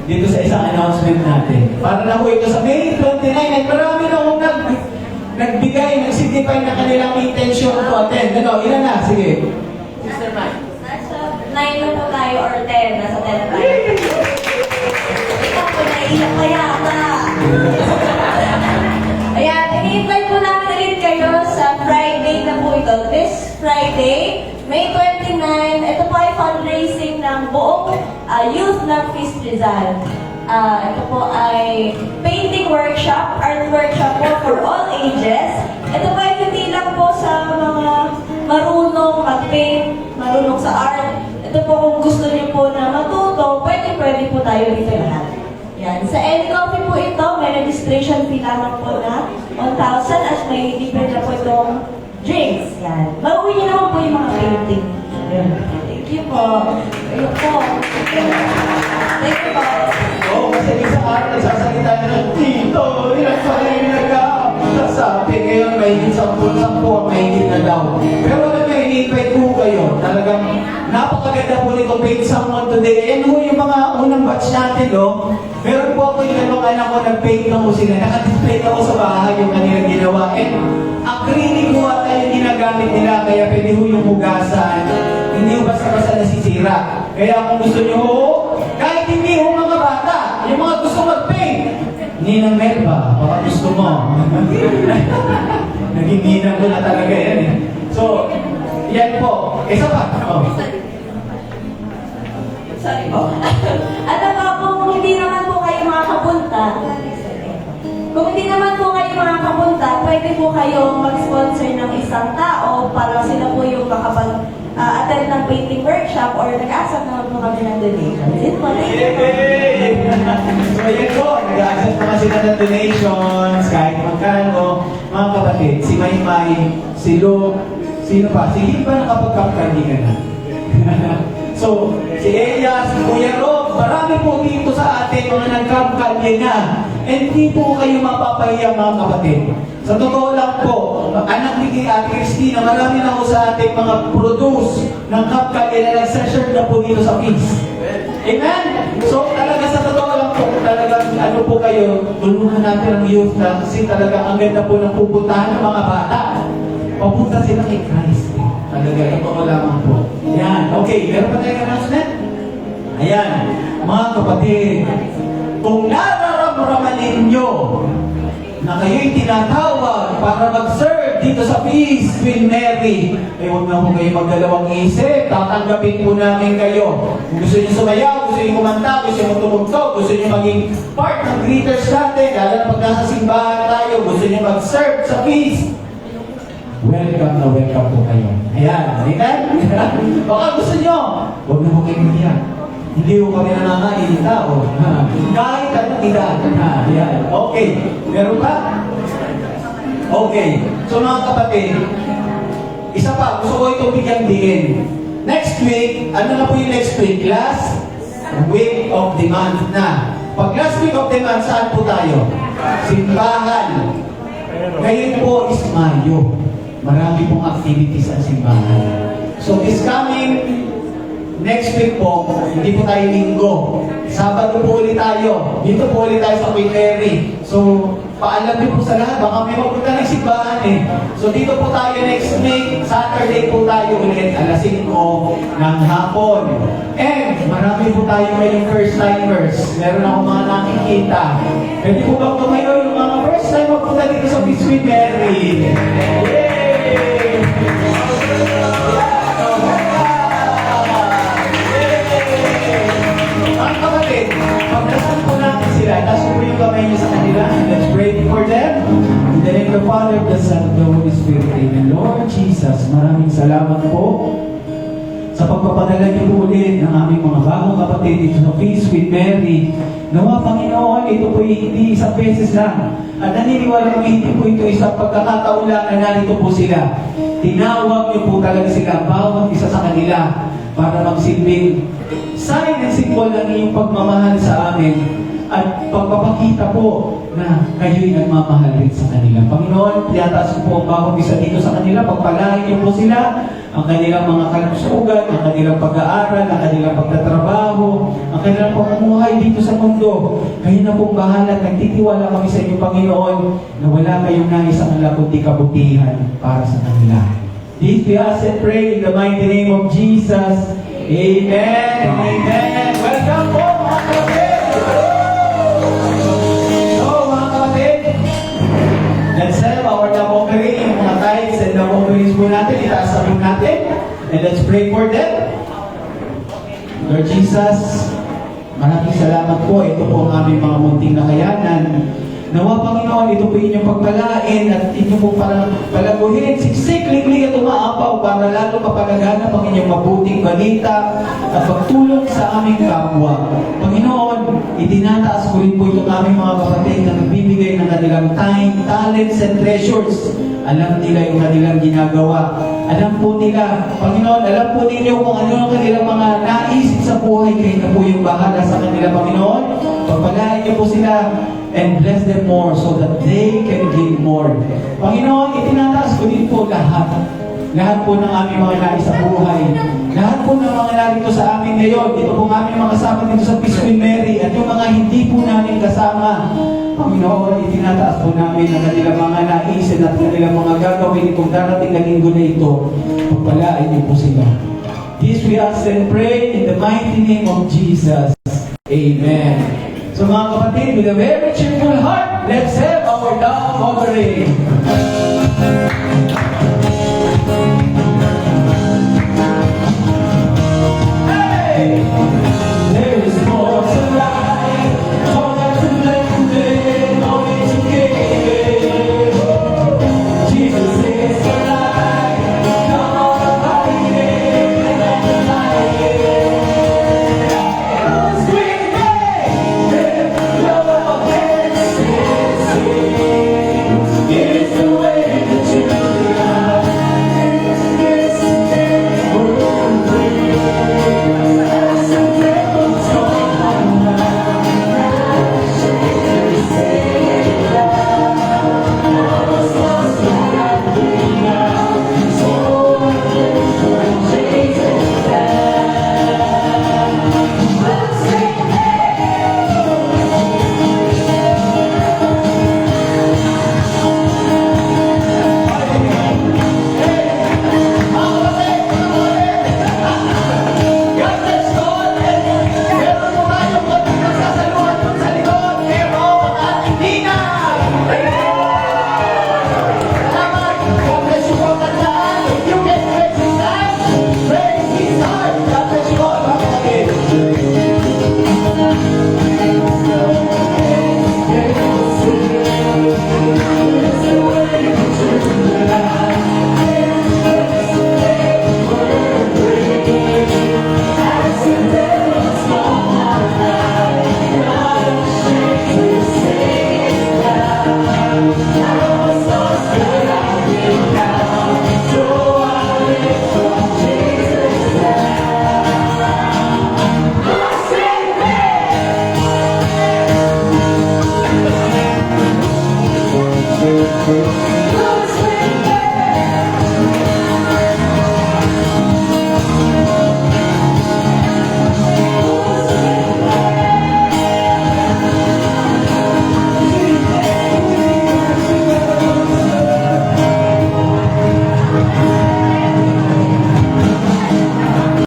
dito sa isang announcement natin. Para na po ito sa May 29 at marami na akong nagbigay, nag-signify na kanilang intention to attend. Ano, ilan na? Sige. Sister Mike. Nasa 9 na po tayo or 10. Nasa 10 na tayo. Ikaw po, naiiyak ka yata. Ayan, i-invite po namin ulit kayo sa Friday na po ito. This Friday, May 29, ito po ay fundraising ng buong youth ng Feast Rizal. Ito po ay painting workshop, art workshop po for all ages. Ito po ay hindi lang po sa mga marunong mag-paint, marunong sa art. Ito po kung gusto niyo po na matuto, pwede po tayo dito lahat. Yan. Sa End Coffee po ito, may registration fee lamang po na 1,000 at may libre na po itong drinks. Yan. Mauwi niyo naman po yung mga painting. Yan. Thank you po. Ayun po. Thank you po. Oo, kasi isang araw nagsasalita na ng Tito, ilang pa rin nagsasabi. Ngayon, may higit 10 may higit na daw. Pero alam nyo, ini-invite ko kayo. Talagang napakaganda po nito, Paint Someone Today. Ayan ho yung mga unang batch natin, no? Meron po ako yung dalawang anak ko, nag-paint na ko sila. Nakadisplay na ko sa bahay yung kanilang ginawa. And acrylic ho ata yung ginagamit nila, kaya pwede ho yung hugasan. Hindi ho basta-basta nasisira. Kaya kung gusto nyo ho, kahit hindi ho mga bata, yung mga gusto mag-paint, Ninang Melba, baka gusto mo. Naging ninang ko na talaga yan eh. So, yan po. Isa pa. Oh. Sorry po. At kung hindi naman po kayo makakapunta, kung hindi naman po kayo makakapunta, pwede po kayong mag-sponsor ng isang tao para sila po yung makapag-attend ng painting workshop or nag-asap naman po kami ng donation. Yun po, thank you po. So, yan po. Nag-access pa kasi na ng donations, kahit magkano. Mga kapatid, si Maymay, si Luke, sino pa? Si Hip ba nakapag-kapkandi ka na? So, si Elias, si Kuya Rob, marami po dito sa atin mga nagkapkalye na. And hindi po kayo mapapahiya mga kapatid. Sa totoo lang po, anak ni Ate Christina, marami na po sa ating mga produce ng kapkalye na nag-session na po dito sa Feast. Amen? So, talaga sa totoo lang po, talagang ano po kayo, tulungan natin ang youth na kasi talaga ang ganda po ng pupuntahan ng mga bata. Papunta sila kay Christ. Talaga, totoo lamang po. Yan. Okay, meron pa tayong announcement? Ayan. Mga kapatid, kung nararamdaman ninyo na kayo'y tinatawag para mag-serve dito sa Feast Queen Mary, eh huwag na po kayo magdalawang isip. Tatanggapin po namin kayo. Kung gusto niyo sumayaw, gusto niyo kumanta, gusto niyo tumugtog, gusto niyo maging part ng greeters natin, lalo na pag nasa simbahan tayo, gusto niyo mag-serve sa Feast, welcome na welcome po kayo. Ayan, amen? Baka gusto nyo, huwag na po kayo maniyak. Hindi ko kami nangangain tao. Kahit anong edad. Ayan, okay. Meron pa? Okay. So mga kapatid, isa pa, gusto ko itong bigyang diin. Next week, ano na po yung next week? Last week of the month na. Pag last week of the month, saan po tayo? Simbahan. Ngayon po is Mayo. Marami pong activities sa simbahan. So this coming next week po, hindi po tayo linggo. Sabado po ulit tayo. Dito po ulit tayo sa Queen Mary. So, paalam niyo po sa lahat. Baka may mapunta ng simbahan eh. So, dito po tayo next week. Saturday po tayo ulit. Alas 5 ng hapon. And, marami po tayo ngayong first timers. Meron ako mga nakikita. Pwede po bang tumayo yung mga first time magpunta dito sa Queen Mary? Yay! Ang kapatid, pagdasal po natin sila, taas po yung kamay niyo sa kanila, and let's pray for them. In the name of the Father, the Son, and the Holy Spirit. Amen. Lord Jesus, maraming salamat po sa pagpapadala niyo po ulit ng aming mga bagong kapatid dito sa Feast with Mary. Nawa, Panginoon, ito po hindi isang beses lang, At naniniwala kami hindi po ito isang pagkakataon lang na narito po sila. Tinawag niyo po talaga sila, bawat isa sa kanila, para magsilbing sign and symbol ng iyong pagmamahal sa amin at pagpapakita po na kayo'y nagmamahal rin sa kanila. Panginoon, tinataas ko po ang bawat isa dito sa kanila, pagpalain niyo po sila, ang kanilang mga kalusugan, ang kanilang pag-aaral, ang kanilang pagtatrabaho, ang kanilang pamumuhay dito sa mundo. Kayo na pong bahala, nagtitiwala kami sa inyo, Panginoon, na wala kayong nais sa kanila kundi kabutihan para sa kanila. This we ask and pray in the mighty name of Jesus. Amen. Amen. Welcome po, mga kapatid. So, mga kapatid, let's have our love offering, yung mga tithes and love offerings po natin. Itaas sa po natin. And let's pray for them. Lord Jesus, maraming salamat po. Ito po ang aming mga munting nakayanan. Nawa, Panginoon, ito po inyong pagpalain at inyong po palaguhin, siksik, liglig at umaapaw para lalo papalaganap ang inyong mabuting balita at pagtulong sa aming kapwa. Panginoon, itinataas ko rin po itong aming mga kapatid na nagbibigay ng kanilang time, talents, and treasures. Alam nila yung kanilang ginagawa. Alam po nila, Panginoon, alam po ninyo kung ano ang kanilang mga naisip sa buhay. Kayo na po yung bahala sa kanila, Panginoon. Pagpalain niyo po sila and bless them more so that they can give more. Panginoon, itinataas ko din po lahat. Lahat po ng aming mga nais sa buhay. Lahat po ng mga narito sa amin ngayon. Ito po aming mga kasama dito sa Peace Queen Mary at yung mga hindi po namin kasama. Panginoon, itinataas po namin ang kanilang mga naisin at kanilang mga gagawin itong darating na linggo na ito. Pagpalain niyo po sila. This we ask and pray in the mighty name of Jesus. Amen. So mga kapatid, with a very cheerful heart, let's have our love offering.